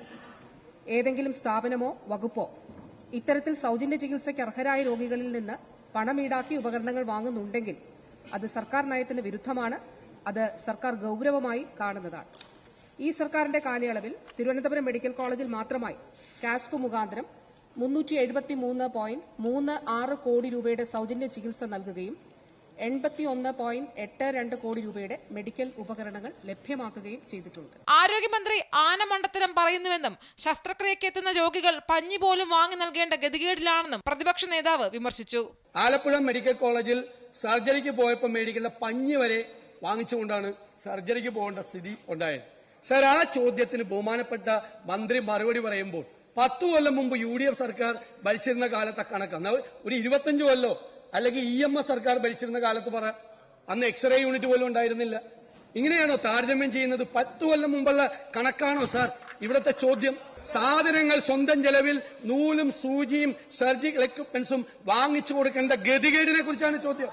ഏതെങ്കിലും സ്ഥാപനമോ വകുപ്പോ ഇത്തരത്തിൽ സൗജന്യ ചികിത്സയ്ക്ക് അർഹരായ രോഗികളിൽ നിന്ന് പണം ഈടാക്കി ഉപകരണങ്ങൾ വാങ്ങുന്നുണ്ടെങ്കിൽ അത് സർക്കാർ നയത്തിന് വിരുദ്ധമാണ്. അത് സർക്കാർ ഗൗരവമായി കാണുന്നതാണ്. ഈ സർക്കാരിന്റെ കാലയളവിൽ തിരുവനന്തപുരം മെഡിക്കൽ കോളേജിൽ മാത്രമായി കാസ്പ് മുഖാന്തരം 373.36 കോടി രൂപയുടെ സൗജന്യ ചികിത്സ നൽകുകയും 81.82 കോടി രൂപയുടെ മെഡിക്കൽ ഉപകരണങ്ങൾ ലഭ്യമാക്കുകയും ചെയ്തിട്ടുണ്ട്. ആരോഗ്യമന്ത്രി ആനമണ്ടത്തരം പറയുന്നുവെന്നും ശസ്ത്രക്രിയയ്ക്ക് എത്തുന്ന രോഗികൾ പഞ്ഞി പോലും വാങ്ങി നൽകേണ്ട ഗതികേടിലാണെന്നും പ്രതിപക്ഷ നേതാവ് വിമർശിച്ചു. ആലപ്പുഴ മെഡിക്കൽ കോളേജിൽ സർജറിക്ക് പോയപ്പോൾ മേടിക്കേണ്ട പഞ്ഞി വരെ വാങ്ങിച്ചുകൊണ്ടാണ് സർജറിക്ക് പോകേണ്ട സ്ഥിതി ഉണ്ടായത്. സർ, ആ ചോദ്യത്തിന് ബഹുമാനപ്പെട്ട മന്ത്രി മറുപടി പറയുമ്പോൾ 10 കൊല്ലം മുമ്പ് UDF സർക്കാർ ഭരിച്ചിരുന്ന കാലത്തെ കണക്കാണ്. ഒരു 25 കൊല്ലോ അല്ലെങ്കിൽ EMS സർക്കാർ ഭരിച്ചിരുന്ന കാലത്ത് പറ, അന്ന് എക്സ്റേ യൂണിറ്റ് പോലും ഉണ്ടായിരുന്നില്ല. ഇങ്ങനെയാണോ താരതമ്യം ചെയ്യുന്നത്? 10 കൊല്ലം മുമ്പുള്ള കണക്കാണോ സാർ ഇവിടുത്തെ ചോദ്യം? സാധനങ്ങൾ സ്വന്തം ചെലവിൽ നൂലും സൂചിയും സർജിക്കൽ എക്യുപ്മെന്റ്സും വാങ്ങിച്ചു കൊടുക്കേണ്ട ഗതികേടിനെ കുറിച്ചാണ് ചോദ്യം.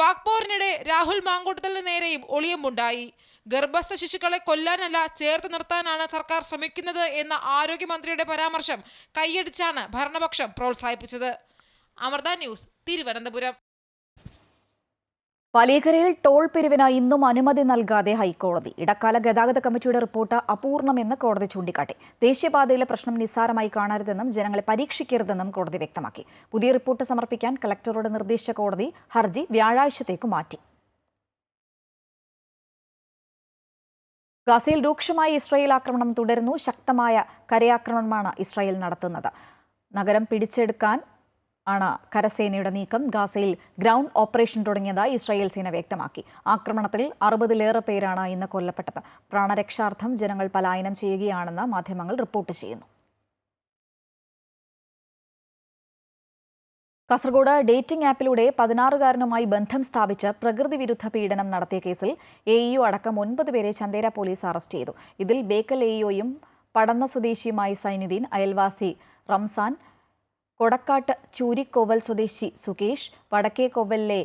വാക്പോരിനിടെ രാഹുൽ മാങ്കൂട്ടത്തിന് നേരെയും ഒളിയമ്പുണ്ടായി. ഗർഭസ്ഥ ശിശുക്കളെ കൊല്ലാനല്ല ചേർത്ത് നിർത്താനാണ് സർക്കാർ ശ്രമിക്കുന്നത് എന്ന ആരോഗ്യമന്ത്രിയുടെ പരാമർശം കൈയടിച്ചാണ് ഭരണപക്ഷം പ്രോത്സാഹിപ്പിച്ചത്. അമൃത ന്യൂസ്, തിരുവനന്തപുരം. വലിയകരയിൽ ടോൾ പിരിവിന് ഇന്നും അനുമതി നൽകാതെ ഹൈക്കോടതി. ഇടക്കാല ഗതാഗത കമ്മിറ്റിയുടെ റിപ്പോർട്ട് അപൂർണമെന്ന് കോടതി ചൂണ്ടിക്കാട്ടി. ദേശീയപാതയിലെ പ്രശ്നം നിസ്സാരമായി കാണരുതെന്നും ജനങ്ങളെ പരീക്ഷിക്കരുതെന്നും കോടതി വ്യക്തമാക്കി. പുതിയ റിപ്പോർട്ട് സമർപ്പിക്കാൻ കളക്ടറോട് നിർദ്ദേശിച്ച കോടതി ഹർജി വ്യാഴാഴ്ചത്തേക്ക് മാറ്റി. ഗാസയിൽ രൂക്ഷമായ ഇസ്രായേൽ ആക്രമണം തുടരുന്നു. ശക്തമായ കരയാക്രമണമാണ് ഇസ്രായേൽ നടത്തുന്നത്. നഗരം പിടിച്ചെടുക്കാൻ ആണ് കരസേനയുടെ നീക്കം. ഗാസയിൽ ഗ്രൗണ്ട് ഓപ്പറേഷൻ തുടങ്ങിയതായി ഇസ്രായേൽ സേന വ്യക്തമാക്കി. ആക്രമണത്തിൽ 60-ലേറെ പേരാണ് ഇന്ന് കൊല്ലപ്പെട്ടത്. പ്രാണരക്ഷാർത്ഥം ജനങ്ങൾ പലായനം ചെയ്യുകയാണെന്ന് മാധ്യമങ്ങൾ റിപ്പോർട്ട് ചെയ്യുന്നു. കാസർഗോഡ് ഡേറ്റിംഗ് ആപ്പിലൂടെ 16-കാരനുമായി ബന്ധം സ്ഥാപിച്ച് പ്രകൃതി വിരുദ്ധ പീഡനം നടത്തിയ കേസിൽ AEO അടക്കം 9 പേരെ ചന്ദേര പോലീസ് അറസ്റ്റ് ചെയ്തു. ഇതിൽ ബേക്കൽ AEOയും പടന്ന സ്വദേശിയുമായി സൈനുദ്ദീൻ, അയൽവാസി റംസാൻ, കൊടക്കാട്ട് ചൂരിക്കോവൽ സ്വദേശി സുകേഷ്, വടക്കേക്കോവലിലെ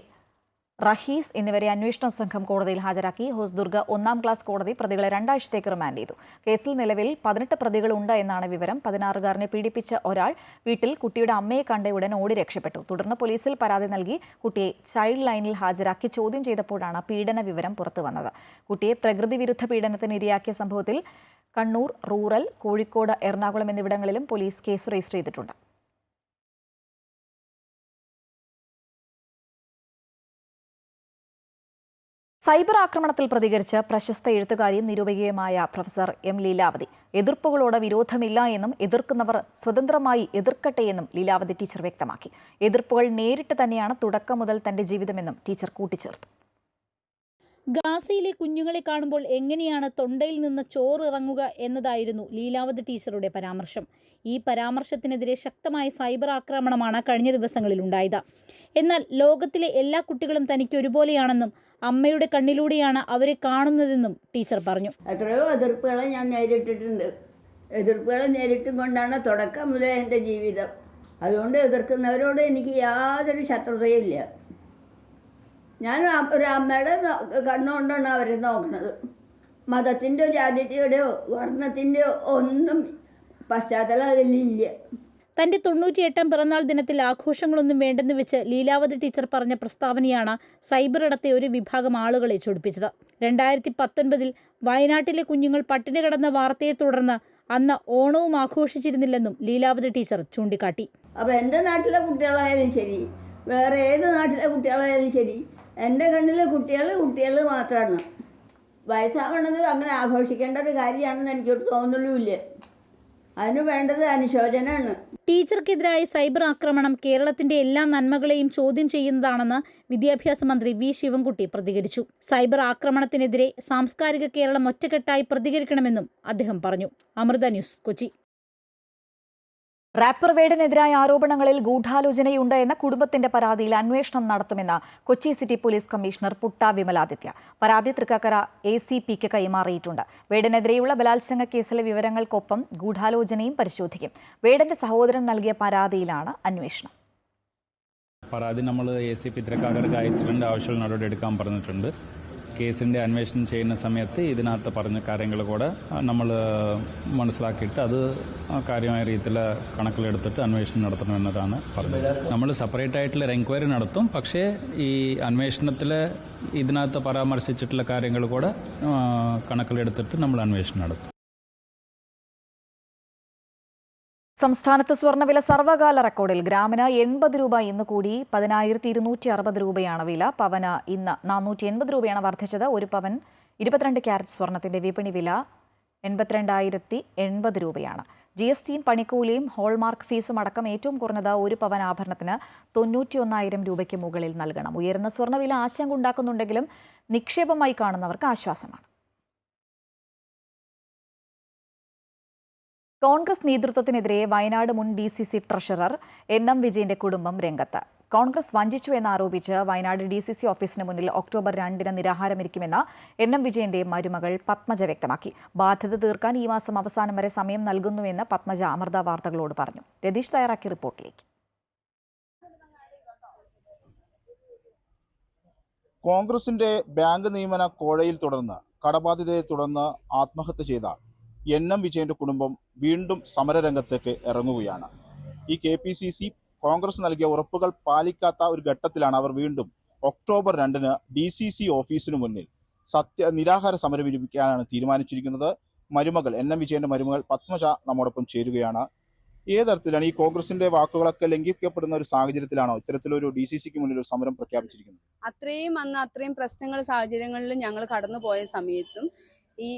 റഹീസ് എന്നിവരെ അന്വേഷണ സംഘം കോടതിയിൽ ഹാജരാക്കി. ഹോസ്ദുർഗ് 1-ാം ക്ലാസ് കോടതി പ്രതികളെ 2 ആഴ്ചത്തേക്ക് റിമാൻഡ് ചെയ്തു. കേസിൽ നിലവിൽ 18 പ്രതികളുണ്ട് എന്നാണ് വിവരം. 16-കാരനെ പീഡിപ്പിച്ച ഒരാൾ വീട്ടിൽ കുട്ടിയുടെ അമ്മയെ കണ്ട ഉടൻ ഓടി രക്ഷപ്പെട്ടു. തുടർന്ന് പോലീസിൽ പരാതി നൽകി കുട്ടിയെ ചൈൽഡ് ലൈനിൽ ഹാജരാക്കി ചോദ്യം ചെയ്തപ്പോഴാണ് പീഡന വിവരം പുറത്തുവന്നത്. കുട്ടിയെ പ്രകൃതി വിരുദ്ധ പീഡനത്തിന് ഇരയാക്കിയ സംഭവത്തിൽ കണ്ണൂർ, റൂറൽ, കോഴിക്കോട്, എറണാകുളം എന്നിവിടങ്ങളിലും പോലീസ് കേസ് രജിസ്റ്റർ ചെയ്തിട്ടുണ്ട്. സൈബർ ആക്രമണത്തിൽ പ്രതികരിച്ച് പ്രശസ്ത എഴുത്തുകാരിയും നിരൂപകയുമായ പ്രൊഫസർ M. ലീലാവതി. എതിർപ്പുകളോട് വിരോധമില്ല എന്നും എതിർക്കുന്നവർ സ്വതന്ത്രമായി എതിർക്കട്ടെ എന്നും ലീലാവതി ടീച്ചർ വ്യക്തമാക്കി. എതിർപ്പുകൾ നേരിട്ട് തന്നെയാണ് തുടക്കം മുതൽ തന്റെ ജീവിതമെന്നും ടീച്ചർ കൂട്ടിച്ചേർത്തു. ഗാസയിലെ കുഞ്ഞുങ്ങളെ കാണുമ്പോൾ എങ്ങനെയാണ് തൊണ്ടയിൽ നിന്ന് ചോറിറങ്ങുക എന്നതായിരുന്നു ലീലാവതി ടീച്ചറുടെ പരാമർശം. ഈ പരാമർശത്തിനെതിരെ ശക്തമായ സൈബർ ആക്രമണമാണ് കഴിഞ്ഞ ദിവസങ്ങളിൽ ഉണ്ടായത്. എന്നാൽ ലോകത്തിലെ എല്ലാ കുട്ടികളും തനിക്ക് ഒരുപോലെയാണെന്നും അമ്മയുടെ കണ്ണിലൂടെയാണ് അവരെ കാണുന്നതെന്നും ടീച്ചർ പറഞ്ഞു. എത്രയോ എതിർപ്പുകളെ ഞാൻ നേരിട്ടിട്ടുണ്ട്. എതിർപ്പുകളെ നേരിട്ടും കൊണ്ടാണ് തുടക്കം മുതൽ എൻ്റെ ജീവിതം. അതുകൊണ്ട് എതിർക്കുന്നവരോട് എനിക്ക് യാതൊരു ശത്രുതയും ഇല്ല. ഞാൻ ഒരു അമ്മയുടെ കണ്ണുകൊണ്ടാണ് അവരെ നോക്കുന്നത്. മതത്തിൻ്റെയോ ജാതിയുടെയോ വർണ്ണത്തിൻ്റെയോ ഒന്നും പശ്ചാത്തലം അതിലില്ല. തന്റെ 98-ാം പിറന്നാൾ ദിനത്തിൽ ആഘോഷങ്ങളൊന്നും വേണ്ടെന്ന് വെച്ച് ലീലാവതി ടീച്ചർ പറഞ്ഞ പ്രസ്താവനയാണ് സൈബർ ഇടത്തെ ഒരു വിഭാഗം ആളുകളെ ചൊടിപ്പിച്ചത്. 2019-ൽ വയനാട്ടിലെ കുഞ്ഞുങ്ങൾ പട്ടിണി കിടന്ന വാർത്തയെ തുടർന്ന് അന്ന് ഓണവും ആഘോഷിച്ചിരുന്നില്ലെന്നും ലീലാവതി ടീച്ചർ ചൂണ്ടിക്കാട്ടി. അപ്പോൾ എൻ്റെ നാട്ടിലെ കുട്ടികളായാലും ശരി, വേറെ ഏത് നാട്ടിലെ കുട്ടികളായാലും ശരി, എൻ്റെ കണ്ണിലെ കുട്ടികൾ മാത്രമാണ്. വയസ്സാവണത് അങ്ങനെ ആഘോഷിക്കേണ്ട ഒരു കാര്യമാണെന്ന് എനിക്കൊരു തോന്നലുമില്ല. അതിന് വേണ്ടത് അനുശോചനമാണ്. ടീച്ചർക്കെതിരായ സൈബർ ആക്രമണം കേരളത്തിന്റെ എല്ലാ നന്മകളെയും ചോദ്യം ചെയ്യുന്നതാണെന്ന് വിദ്യാഭ്യാസ മന്ത്രി V. ശിവൻകുട്ടി പ്രതികരിച്ചു. സൈബർ ആക്രമണത്തിനെതിരെ സാംസ്കാരിക കേരളം ഒറ്റക്കെട്ടായി പ്രതികരിക്കണമെന്നും അദ്ദേഹം പറഞ്ഞു. അമൃത ന്യൂസ്, കൊച്ചി. റാപ്പർ വേടനെതിരായ ആരോപണങ്ങളിൽ ഗൂഢാലോചനയുണ്ട് എന്ന കുടുംബത്തിന്റെ പരാതിയിൽ അന്വേഷണം നടത്തുമെന്ന് Kochi city police commissioner Putta Vimaladitya. പരാതി തൃക്കാക്കര ACPക്ക് കൈമാറിയിട്ടുണ്ട്. വേടനെതിരെയുള്ള ബലാത്സംഗ കേസിലെ വിവരങ്ങൾക്കൊപ്പം ഗൂഢാലോചനയും പരിശോധിക്കും. വേടന്റെ സഹോദരൻ നൽകിയ പരാതിയിലാണ് അന്വേഷണം. പരാതി നമ്മൾ ACP തൃക്കാക്കരക്ക് അയച്ചിട്ടുണ്ട്. ആവശ്യമുള്ള നടപടി എടുക്കാൻ പറഞ്ഞിട്ടുണ്ട്. കേസിൻ്റെ അന്വേഷണം ചെയ്യുന്ന സമയത്ത് ഇതിനകത്ത് പറഞ്ഞ കാര്യങ്ങൾ കൂടെ നമ്മൾ മനസ്സിലാക്കിയിട്ട് അത് കാര്യമായ രീതിയിൽ കണക്കിലെടുത്തിട്ട് അന്വേഷണം നടത്തണമെന്നതാണ് പറഞ്ഞത്. നമ്മൾ സെപ്പറേറ്റ് ആയിട്ടുള്ള എൻക്വയറി നടത്തും. പക്ഷേ ഈ അന്വേഷണത്തിൽ ഇതിനകത്ത് പരാമർശിച്ചിട്ടുള്ള കാര്യങ്ങൾ കൂടെ കണക്കിലെടുത്തിട്ട് നമ്മൾ അന്വേഷണം നടത്തും. സംസ്ഥാനത്ത് സ്വർണ്ണവില സർവ്വകാല റെക്കോർഡിൽ. ഗ്രാമിന് 80 രൂപ ഇന്ന് കൂടി 10,260 രൂപയാണ് വില. പവന് ഇന്ന് 480 രൂപയാണ് വർദ്ധിച്ചത്. ഒരു പവൻ 22 ക്യാരറ്റ് സ്വർണത്തിന്റെ വിപണി വില 82,080 രൂപയാണ്. GSTയും പണിക്കൂലിയും ഹോൾമാർക്ക് ഫീസും അടക്കം ഏറ്റവും കുറഞ്ഞത് ഒരു പവൻ ആഭരണത്തിന് 91,000 രൂപയ്ക്ക് മുകളിൽ നൽകണം. ഉയർന്ന സ്വർണ്ണവില ആശങ്ക ഉണ്ടാക്കുന്നുണ്ടെങ്കിലും നിക്ഷേപമായി കാണുന്നവർക്ക് ആശ്വാസമാണ്. കോൺഗ്രസ് നേതൃത്വത്തിനെതിരെ വയനാട് മുൻ DCC ട്രഷറർ NM വിജയന്റെ കുടുംബം രംഗത്ത്. കോൺഗ്രസ് വഞ്ചിച്ചു എന്നാരോപിച്ച് വയനാട് DCC ഓഫീസിന് മുന്നിൽ ഒക്ടോബർ 2-ന് നിരാഹാരമിരിക്കുമെന്ന് NM വിജയന്റെ മരുമകൾ പത്മജ വ്യക്തമാക്കി. ബാധ്യത തീർക്കാൻ ഈ മാസം അവസാനം വരെ സമയം നൽകുന്നുവെന്ന് പത്മജ അമൃത വാർത്തകളോട് പറഞ്ഞു. രതീഷ് തയ്യാറാക്കിയ റിപ്പോർട്ടിലേക്ക്. കോൺഗ്രസിന്റെ ബാങ്ക് നിയമന കോഴയിൽ തുടർന്ന് കടബാധ്യതയെ തുടർന്ന് ആത്മഹത്യ ചെയ്ത NM വിജയന്റെ കുടുംബം വീണ്ടും സമരരംഗത്തേക്ക് ഇറങ്ങുകയാണ്. ഈ KPCC കോൺഗ്രസ് നൽകിയ ഉറപ്പുകൾ പാലിക്കാത്ത ഒരു ഘട്ടത്തിലാണ് അവർ വീണ്ടും ഒക്ടോബർ 2-ന് DCC ഓഫീസിന് മുന്നിൽ നിരാഹാര സമരം ഇരിക്കാനാണ് തീരുമാനിച്ചിരിക്കുന്നത്. മരുമകൾ NM വിജയന്റെ മരുമകൾ പത്മജ നമ്മോടൊപ്പം ചേരുകയാണ്. ഏതരത്തിലാണ് ഈ കോൺഗ്രസിന്റെ വാക്കുകളൊക്കെ ലംഘിക്കപ്പെടുന്ന ഒരു സാഹചര്യത്തിലാണോ ഇത്തരത്തിലൊരു DCCക്ക് മുന്നിൽ ഒരു സമരം പ്രഖ്യാപിച്ചിരിക്കുന്നത്? അത്രയും പ്രശ്നങ്ങൾ സാഹചര്യങ്ങളിൽ ഞങ്ങൾ കടന്നുപോയ സമയത്തും ഈ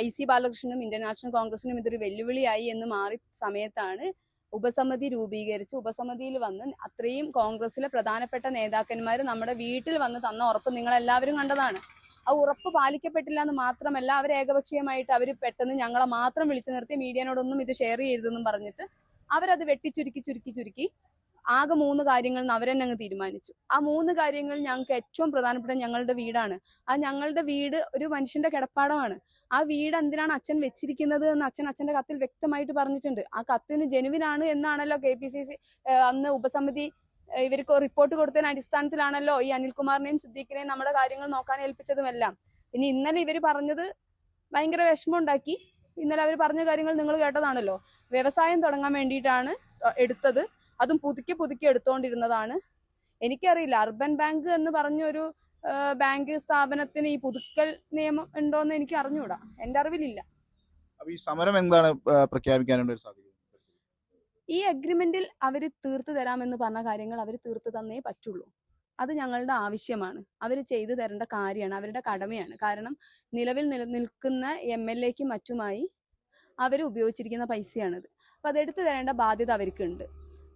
IC ബാലകൃഷ്ണനും ഇന്ത്യൻ നാഷണൽ കോൺഗ്രസിനും ഇതൊരു വെല്ലുവിളിയായി എന്ന് മാറിയ സമയത്താണ് ഉപസമിതി രൂപീകരിച്ച് ഉപസമിതിയിൽ വന്ന് അത്രയും കോൺഗ്രസിലെ പ്രധാനപ്പെട്ട നേതാക്കന്മാർ നമ്മുടെ വീട്ടിൽ വന്ന് തന്ന ഉറപ്പ് നിങ്ങളെല്ലാവരും കണ്ടതാണ്. ആ ഉറപ്പ് പാലിക്കപ്പെട്ടില്ല എന്ന് മാത്രമല്ല, അവർ ഏകപക്ഷീയമായിട്ട് അവർ പെട്ടെന്ന് ഞങ്ങളെ മാത്രം വിളിച്ചു നിർത്തി മീഡിയനോടൊന്നും ഇത് ഷെയർ ചെയ്യരുതെന്നും പറഞ്ഞിട്ട് അവരത് ചുരുക്കി ആകെ 3 കാര്യങ്ങൾ അവരെന്നെ അങ്ങ് തീരുമാനിച്ചു. ആ 3 കാര്യങ്ങൾ ഞങ്ങൾക്ക് ഏറ്റവും പ്രധാനപ്പെട്ട ഞങ്ങളുടെ വീടാണ്. ആ ഞങ്ങളുടെ വീട് ഒരു മനുഷ്യന്റെ കിടപ്പാടമാണ്. ആ വീട് എന്തിനാണ് അച്ഛൻ വെച്ചിരിക്കുന്നത് എന്ന് അച്ഛന്റെ കത്തിൽ വ്യക്തമായിട്ട് പറഞ്ഞിട്ടുണ്ട്. ആ കത്തിന് ജെനുവിനാണ് എന്നാണല്ലോ KPCC അന്ന് ഉപസമിതി ഇവർക്ക് റിപ്പോർട്ട് കൊടുത്തതിന് അടിസ്ഥാനത്തിലാണല്ലോ ഈ അനിൽകുമാറിനെയും സിദ്ദീഖിനെയും നമ്മുടെ കാര്യങ്ങൾ നോക്കാൻ ഏൽപ്പിച്ചതുമെല്ലാം. പിന്നെ ഇന്നലെ ഇവർ പറഞ്ഞത് ഭയങ്കര വിഷമമുണ്ടാക്കി. ഇന്നലെ അവർ പറഞ്ഞ കാര്യങ്ങൾ നിങ്ങൾ കേട്ടതാണല്ലോ. വ്യവസായം തുടങ്ങാൻ വേണ്ടിയിട്ടാണ് എടുത്തത്, അതും പുതുക്കി എടുത്തുകൊണ്ടിരുന്നതാണ്. എനിക്കറിയില്ല, അർബൻ ബാങ്ക് എന്ന് പറഞ്ഞൊരു ബാങ്ക് സ്ഥാപനത്തിന് ഈ പുതുക്കൽ നിയമം ഉണ്ടോയെന്ന് എനിക്ക് അറിഞ്ഞുകൂടാ, എൻ്റെ അറിവിലില്ല. ഈ സമരം എന്താണ് പ്രഖ്യാപിക്കാനുള്ള ഒരു സാധ്യത? ഈ അഗ്രിമെന്റിൽ അവർ തീർത്തു തരാമെന്ന് പറഞ്ഞ കാര്യങ്ങൾ അവർ തീർത്തു തന്നേ പറ്റുള്ളൂ. അത് ഞങ്ങളുടെ ആവശ്യമാണ്. അവർ ചെയ്തു തരേണ്ട കാര്യമാണ്, അവരുടെ കടമയാണ്. കാരണം നിലവിൽ നിൽക്കുന്ന MLAക്ക് മറ്റുമായി അവർ ഉപയോഗിച്ചിരിക്കുന്ന പൈസയാണിത്. അപ്പം അതെടുത്തു തരേണ്ട ബാധ്യത അവർക്കുണ്ട്.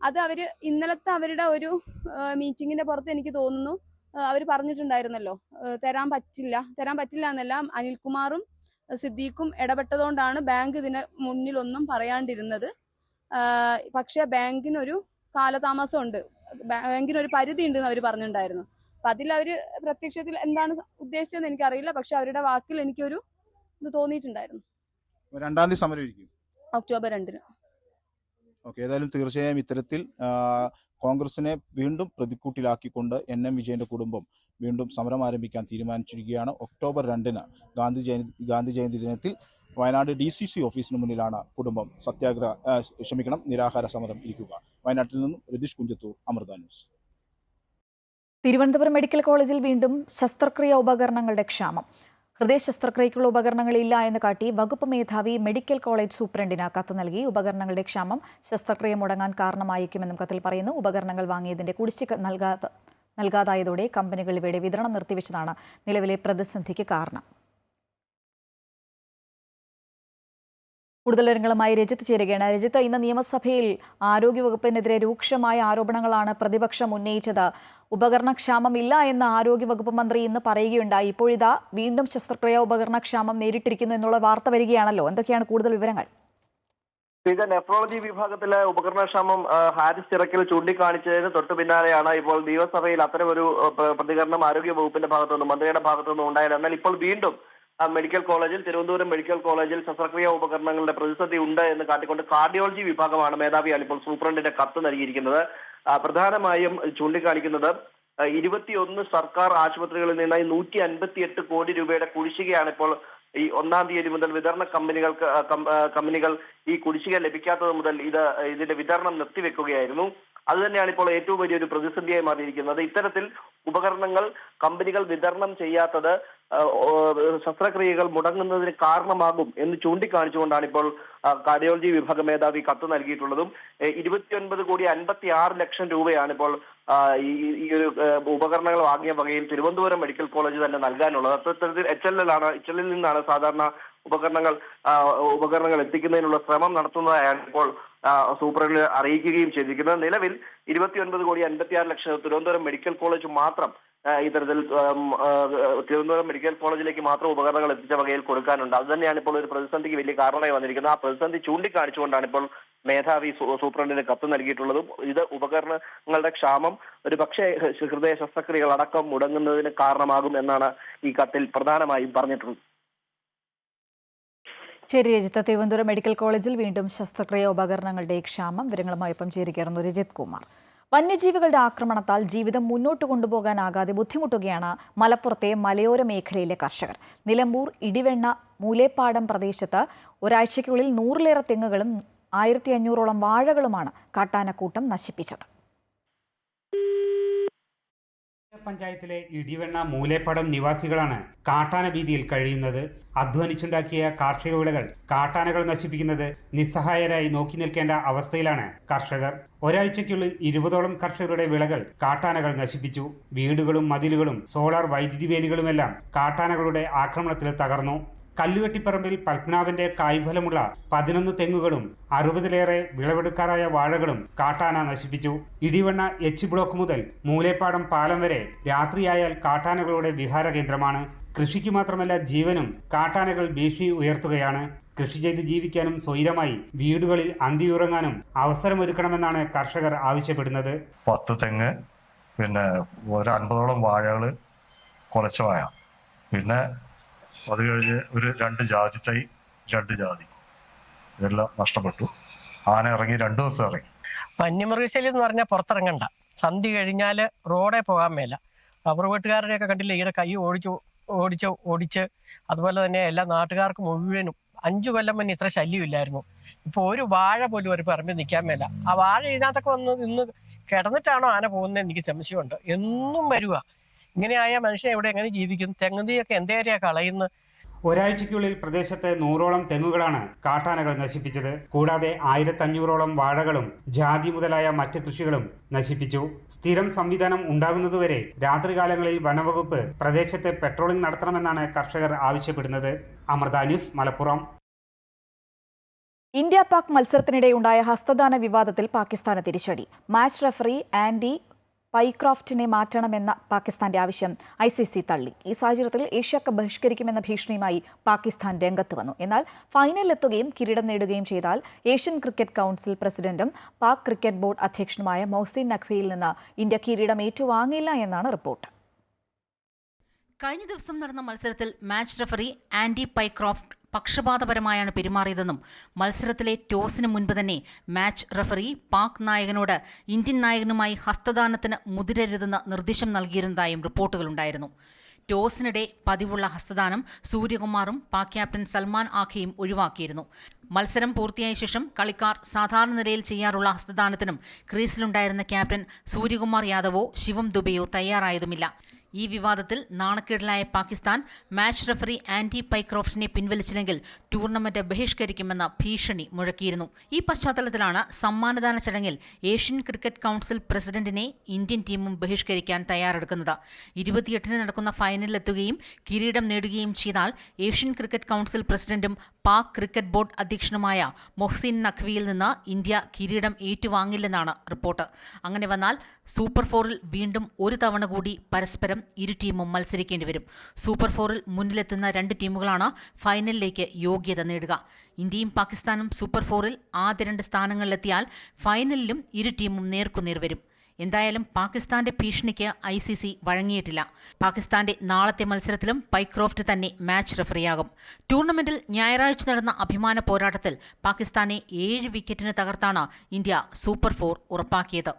അത് അവർ ഇന്നലത്തെ അവരുടെ ഒരു മീറ്റിങ്ങിന്റെ പുറത്ത് എനിക്ക് തോന്നുന്നു അവർ പറഞ്ഞിട്ടുണ്ടായിരുന്നല്ലോ, തരാൻ പറ്റില്ല എന്നല്ല, അനിൽകുമാറും സിദ്ദീഖും ഇടപെട്ടതുകൊണ്ടാണ് ബാങ്ക് ഇതിന് മുന്നിലൊന്നും പറയാണ്ടിരുന്നത്. പക്ഷെ ബാങ്കിനൊരു കാലതാമസമുണ്ട്, ബാങ്കിനൊരു പരിധി ഉണ്ടെന്ന് അവർ പറഞ്ഞിട്ടുണ്ടായിരുന്നു. അപ്പം അതിൽ അവർ പ്രത്യക്ഷത്തിൽ എന്താണ് ഉദ്ദേശിച്ചതെന്ന് എനിക്കറിയില്ല. പക്ഷെ അവരുടെ വാക്കിൽ എനിക്കൊരു ഇത് തോന്നിയിട്ടുണ്ടായിരുന്നു. 2-ാം തീയതി സമരം ഇരിക്കും, ഒക്ടോബർ 2-ന്. ഓക്കെ, ഏതായാലും തീർച്ചയായും ഇത്തരത്തിൽ കോൺഗ്രസിനെ വീണ്ടും പ്രതിക്കൂട്ടിലാക്കിക്കൊണ്ട് NM വിജയന്റെ കുടുംബം വീണ്ടും സമരം ആരംഭിക്കാൻ തീരുമാനിച്ചിരിക്കുകയാണ്. ഒക്ടോബർ 2-ന് ഗാന്ധി ജയന്തി ദിനത്തിൽ വയനാട് DCC ഓഫീസിന് മുന്നിലാണ് കുടുംബം നിരാഹാര സമരം ഇരിക്കുക. വയനാട്ടിൽ നിന്നും രതീഷ് കുഞ്ചത്തൂർ, അമൃത ന്യൂസ്. തിരുവനന്തപുരം മെഡിക്കൽ കോളേജിൽ വീണ്ടും ശസ്ത്രക്രിയ ഉപകരണങ്ങളുടെ ക്ഷാമം. ഹൃദയ ശസ്ത്രക്രിയയ്ക്കുള്ള ഉപകരണങ്ങളില്ല എന്ന് കാട്ടി വകുപ്പ് മേധാവി മെഡിക്കൽ കോളേജ് സൂപ്രണ്ടിന് കത്ത് നൽകി. ഉപകരണങ്ങളുടെ ക്ഷാമം ശസ്ത്രക്രിയ മുടങ്ങാൻ കാരണമായേക്കുമെന്നും കത്തിൽ പറയുന്നു. ഉപകരണങ്ങൾ വാങ്ങിയതിന്റെ കുടിശ്ശിക നൽകാതായതോടെ കമ്പനികൾ ഇവയുടെ വിതരണം നിർത്തിവെച്ചതാണ് നിലവിലെ പ്രതിസന്ധിക്ക് കാരണം. കൂടുതൽ വിവരങ്ങളുമായി രജിത്ത് ചേരുകയാണ്. രജിത്ത്, ഇന്ന് നിയമസഭയിൽ ആരോഗ്യവകുപ്പിനെതിരെ രൂക്ഷമായ ആരോപണങ്ങളാണ് പ്രതിപക്ഷം ഉന്നയിച്ചത്. ഉപകരണക്ഷാമം ഇല്ല എന്ന് ആരോഗ്യവകുപ്പ് മന്ത്രി ഇന്ന് പറയുകയുണ്ടായി. ഇപ്പോഴിതാ വീണ്ടും ശസ്ത്രക്രിയാ ഉപകരണക്ഷാമം നേരിട്ടിരിക്കുന്നു എന്നുള്ള വാർത്ത വരികയാണല്ലോ. എന്തൊക്കെയാണ് കൂടുതൽ വിവരങ്ങൾ? നെഫ്രോളജി വിഭാഗത്തിലെ ഉപകരണക്ഷാമം ഹാരിസ് ചിറക്കൽ ചൂണ്ടിക്കാണിച്ചതിന് തൊട്ടു പിന്നാലെയാണ് ഇപ്പോൾ നിയമസഭയിൽ അത്തരമൊരു പ്രതികരണം ആരോഗ്യവകുപ്പിന്റെ ഭാഗത്തുനിന്നും മന്ത്രിയുടെ ഭാഗത്തുനിന്നും ഉണ്ടായത്. എന്നാൽ ഇപ്പോൾ വീണ്ടും മെഡിക്കൽ കോളേജിൽ, തിരുവനന്തപുരം മെഡിക്കൽ കോളേജിൽ ശസ്ത്രക്രിയാ ഉപകരണങ്ങളുടെ പ്രതിസന്ധി ഉണ്ട് എന്ന് കാട്ടിക്കൊണ്ട് കാർഡിയോളജി വിഭാഗമാണ് മേധാവിയാണ് ഇപ്പോൾ സൂപ്രണ്ടിന്റെ കത്ത് നൽകിയിരിക്കുന്നത്. പ്രധാനമായും ചൂണ്ടിക്കാണിക്കുന്നത് 21 സർക്കാർ ആശുപത്രികളിൽ നിന്നായി 158 കോടി രൂപയുടെ കുടിശ്ശികയാണ് ഇപ്പോൾ ഈ 1-ാം തീയതി മുതൽ വിതരണ കമ്പനികൾ ഈ കുടിശ്ശിക ലഭിക്കാത്തത് മുതൽ ഇതിന്റെ വിതരണം നിർത്തിവെക്കുകയായിരുന്നു. അതുതന്നെയാണ് ഇപ്പോൾ ഏറ്റവും വലിയൊരു പ്രതിസന്ധിയായി മാറിയിരിക്കുന്നത്. ഇത്തരത്തിൽ ഉപകരണങ്ങൾ കമ്പനികൾ വിതരണം ചെയ്യാത്തത് ശസ്ത്രക്രിയകൾ മുടങ്ങുന്നതിന് കാരണമാകും എന്ന് ചൂണ്ടിക്കാണിച്ചുകൊണ്ടാണ് ഇപ്പോൾ കാർഡിയോളജി വിഭാഗ മേധാവി കത്ത് നൽകിയിട്ടുള്ളതും. 29,56 ലക്ഷം രൂപയാണ് ഇപ്പോൾ ഈ ഒരു ഉപകരണങ്ങൾ വാങ്ങിയ വകയിൽ തിരുവനന്തപുരം മെഡിക്കൽ കോളേജ് തന്നെ നൽകാനുള്ളത്. അത്തരത്തിൽ HLL നിന്നാണ് സാധാരണ ഉപകരണങ്ങൾ എത്തിക്കുന്നതിനുള്ള ശ്രമം നടത്തുന്നതായാണ് ഇപ്പോൾ സൂപ്രണ്ടിനെ അറിയിക്കുകയും ചെയ്തിരിക്കുന്നത്. നിലവിൽ 29,56 ലക്ഷം തിരുവനന്തപുരം മെഡിക്കൽ കോളേജ് മാത്രം ഇത്തരത്തിൽ തിരുവനന്തപുരം മെഡിക്കൽ കോളേജിലേക്ക് മാത്രം ഉപകരണങ്ങൾ എത്തിച്ച വകയിൽ കൊടുക്കാനുണ്ട്. അത് തന്നെയാണ് ഇപ്പോൾ ഒരു പ്രതിസന്ധിക്ക് വലിയ കാരണമായി വന്നിരിക്കുന്നത്. ആ പ്രതിസന്ധി ചൂണ്ടിക്കാണിച്ചുകൊണ്ടാണ് ഇപ്പോൾ മേധാവി സൂപ്രണ്ടിന് കത്ത് നൽകിയിട്ടുള്ളതും. ഇത് ഉപകരണങ്ങളുടെ ക്ഷാമം ഒരു പക്ഷേ ഹൃദയ ശസ്ത്രക്രിയകൾ അടക്കം മുടങ്ങുന്നതിന് കാരണമാകും എന്നാണ് ഈ കത്തിൽ പ്രധാനമായും പറഞ്ഞിട്ടുള്ളത്. ശരി രജിത്ത്, തിരുവനന്തപുരം മെഡിക്കൽ കോളേജിൽ വീണ്ടും ശസ്ത്രക്രിയ ഉപകരണങ്ങളുടെ ക്ഷാമം. വിവരങ്ങളുമായി ഒപ്പം ചേരുകയായിരുന്നു രജിത് കുമാർ. വന്യജീവികളുടെ ആക്രമണത്താൽ ജീവിതം മുന്നോട്ട് കൊണ്ടുപോകാനാകാതെ ബുദ്ധിമുട്ടുകയാണ് മലപ്പുറത്തെ മലയോര മേഖലയിലെ കർഷകർ. നിലമ്പൂർ, ഇടിവെണ്ണ, മൂലേപ്പാടം പ്രദേശത്ത് ഒരാഴ്ചയ്ക്കുള്ളിൽ 100-ലേറെ തെങ്ങുകളും 1500-ഓളം വാഴകളുമാണ് കാട്ടാനക്കൂട്ടം നശിപ്പിച്ചത്. പഞ്ചായത്തിലെ ഇടിവെണ്ണ മൂലേപ്പടം നിവാസികളാണ് കാട്ടാന ഭീതിയിൽ കഴിയുന്നത്. അധ്വാനിച്ചുണ്ടാക്കിയ കാർഷിക വിളകൾ കാട്ടാനകൾ നശിപ്പിക്കുന്നത് നിസ്സഹായരായി നോക്കി നിൽക്കേണ്ട അവസ്ഥയിലാണ് കർഷകർ. ഒരാഴ്ചയ്ക്കുള്ളിൽ 20ഓളം കർഷകരുടെ വിളകൾ കാട്ടാനകൾ നശിപ്പിച്ചു. വീടുകളും മതിലുകളും സോളാർ വൈദ്യുതി വേലികളുമെല്ലാം കാട്ടാനകളുടെ ആക്രമണത്തിൽ തകർന്നു. കല്ലുവെട്ടിപ്പറമ്പിൽ പത്മനാഭന്റെ കായ്ഫലമുള്ള 11 തെങ്ങുകളും 60ലേറെ വിളവെടുക്കാറായ വാഴകളും കാട്ടാന നശിപ്പിച്ചു. ഇടിവണ്ണ എച്ച് ബ്ലോക്ക് മുതൽ മൂലേപ്പാടം പാലം വരെ രാത്രിയായാൽ കാട്ടാനകളുടെ വിഹാര കേന്ദ്രമാണ്. കൃഷിക്ക് മാത്രമല്ല ജീവനും കാട്ടാനകൾ ഭീഷണി ഉയർത്തുകയാണ്. കൃഷി ചെയ്ത് ജീവിക്കാനും സ്വൈരമായി വീടുകളിൽ അന്തിയുറങ്ങാനും അവസരമൊരുക്കണമെന്നാണ് കർഷകർ ആവശ്യപ്പെടുന്നത്. 10 തെങ്ങ്, പിന്നെ ഒരു 50ഓളം വാഴകൾ, കുറച്ച് വാഴ, പിന്നെ അത് കഴിഞ്ഞ് ഒരു 2 ജാതി തൈ, 2 ജാതി, ഇതെല്ലാം നഷ്ടപ്പെട്ടു. ആന ഇറങ്ങി 2 ദിവസം ഇറങ്ങി. വന്യമൃഗശല്യം എന്ന് പറഞ്ഞാൽ പുറത്തിറങ്ങണ്ട. സന്ധി കഴിഞ്ഞാൽ റോഡേ പോകാൻ മേല. റബ്ബർ വെട്ടുകാരുടെയൊക്കെ കണ്ടില്ല, ഈടെ കൈ ഓടിച്ച് അതുപോലെ തന്നെ എല്ലാ നാട്ടുകാർക്ക് മുഴുവനും 5 കൊല്ലം മുന്നേ ഇത്ര ശല്യമില്ലായിരുന്നു. ഇപ്പോൾ ഒരു വാഴ പോലും ഒരു പറമ്പിൽ നിൽക്കാൻ മേല. ആ വാഴ ഇതിനകത്തൊക്കെ വന്ന് ഇന്ന് കിടന്നിട്ടാണോ ആന പോകുന്നത് എനിക്ക് സംശയമുണ്ട്. എന്നും വരുക. ഇങ്ങനെയായ മനുഷ്യൻ എവിടെ എങ്ങനെ ജീവിക്കും? തെങ്ങുതീയൊക്കെ എന്തേരെയാ കളയുന്നത്? ഒരാഴ്ചയ്ക്കുള്ളിൽ പ്രദേശത്തെ 100ഓളം തെങ്ങുകളാണ് കാട്ടാനകൾ നശിപ്പിച്ചത്. കൂടാതെ 1500ഓളം വാഴകളും ജാതി മുതലായ മറ്റ് കൃഷികളും നശിപ്പിച്ചു. സ്ഥിരം സംവിധാനം ഉണ്ടാകുന്നതുവരെ രാത്രികാലങ്ങളിൽ വനവകുപ്പ് പ്രദേശത്തെ പെട്രോളിംഗ് നടത്തണമെന്നാണ് കർഷകർ ആവശ്യപ്പെടുന്നത്. അമൃത ന്യൂസ്, മലപ്പുറം. ഇന്ത്യ പാക് മത്സരത്തിനിടെയുണ്ടായ ഹസ്തദാന വിവാദത്തിൽ പാകിസ്ഥാന് തിരിച്ചടി. മാച്ച് റഫറി ആൻഡി പൈക്രോഫ്റ്റിനെ മാറ്റണമെന്ന പാകിസ്ഥാന്റെ ആവശ്യം ICC തള്ളി. ഈ സാഹചര്യത്തിൽ ഏഷ്യ കപ്പ് ബഹിഷ്കരിക്കുമെന്ന ഭീഷണിയുമായി പാകിസ്ഥാൻ രംഗത്ത് വന്നു. എന്നാൽ ഫൈനലിലെത്തുകയും കിരീടം നേടുകയും ചെയ്താൽ ഏഷ്യൻ ക്രിക്കറ്റ് കൗൺസിൽ പ്രസിഡന്റും പാക് ക്രിക്കറ്റ് ബോർഡ് അധ്യക്ഷനുമായ മൊഹ്സിൻ നഖ്വിയിൽ നിന്ന് ഇന്ത്യ കിരീടം ഏറ്റുവാങ്ങില്ല എന്നാണ് റിപ്പോർട്ട്. കഴിഞ്ഞ ദിവസം നടന്ന മത്സരത്തിൽ മാച്ച് റഫറി ആൻഡി പൈക്രോഫ്റ്റ് പക്ഷപാതപരമായാണ് പെരുമാറിയതെന്നും മത്സരത്തിലെ ടോസിന് മുൻപ് തന്നെ മാച്ച് റഫറി പാക് നായകനോട് ഇന്ത്യൻ നായകനുമായി ഹസ്തദാനത്തിന് മുതിരരുതെന്ന് നിർദ്ദേശം നൽകിയിരുന്നതായും റിപ്പോർട്ടുകളുണ്ടായിരുന്നു. ടോസിനിടെ പതിവുള്ള ഹസ്തദാനം സൂര്യകുമാറും പാക് ക്യാപ്റ്റൻ സൽമാൻ ആഖയും ഒഴിവാക്കിയിരുന്നു. മത്സരം പൂർത്തിയായ ശേഷം കളിക്കാർ സാധാരണ നിലയിൽ ചെയ്യാറുള്ള ഹസ്തദാനത്തിനും ക്രീസിലുണ്ടായിരുന്ന ക്യാപ്റ്റൻ സൂര്യകുമാർ യാദവോ ശിവം ദുബെയോ തയ്യാറായതുമില്ല. ഈ വിവാദത്തിൽ നാണക്കേടിലായ പാകിസ്ഥാൻ മാച്ച് റഫറി ആൻഡി പൈക്രോഫ്റ്റിനെ പിൻവലിച്ചില്ലെങ്കിൽ ടൂർണമെന്റ് ബഹിഷ്കരിക്കുമെന്ന ഭീഷണി മുഴക്കിയിരുന്നു. ഈ പശ്ചാത്തലത്തിലാണ് സമ്മാനദാന ചടങ്ങിൽ ഏഷ്യൻ ക്രിക്കറ്റ് കൗൺസിൽ പ്രസിഡന്റിനെ ഇന്ത്യൻ ടീമും ബഹിഷ്കരിക്കാൻ തയ്യാറെടുക്കുന്നത്. 28-ന് നടക്കുന്ന ഫൈനലിലെത്തുകയും കിരീടം നേടുകയും ചെയ്താൽ ഏഷ്യൻ ക്രിക്കറ്റ് കൗൺസിൽ പ്രസിഡന്റും പാക് ക്രിക്കറ്റ് ബോർഡ് അധ്യക്ഷനുമായ മൊഹ്സിൻ നഖ്വിയിൽ നിന്ന് ഇന്ത്യ കിരീടം ഏറ്റുവാങ്ങില്ലെന്നാണ് റിപ്പോർട്ട്. അങ്ങനെ വന്നാൽ സൂപ്പർ 4-ൽ വീണ്ടും ഒരു തവണ കൂടി പരസ്പരം ഇരു ടീമും മത്സരിക്കേണ്ടി വരും. സൂപ്പർ 4-ൽ മുന്നിലെത്തുന്ന 2 ടീമുകളാണ് ഫൈനലിലേക്ക് യോഗ്യത നേടുക. ഇന്ത്യയും പാകിസ്ഥാനും സൂപ്പർ 4-ൽ ആദ്യ 2 സ്ഥാനങ്ങളിലെത്തിയാൽ ഫൈനലിലും ഇരു ടീമും നേർക്കുനേർ വരും. എന്തായാലും പാകിസ്ഥാന്റെ ഭീഷണിക്ക് ICC വഴങ്ങിയിട്ടില്ല. പാകിസ്ഥാന്റെ നാളത്തെ മത്സരത്തിലും പൈക്രോഫ്റ്റ് തന്നെ മാച്ച് റഫറിയാകും. ടൂർണമെന്റിൽ ഞായറാഴ്ച നടന്ന അഭിമാന പോരാട്ടത്തിൽ പാകിസ്ഥാനെ 7 വിക്കറ്റിന് തകർത്താണ് ഇന്ത്യ സൂപ്പർ 4 ഉറപ്പാക്കിയത്.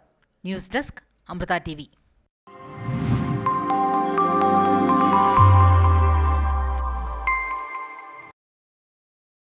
News desk, Amrita TV.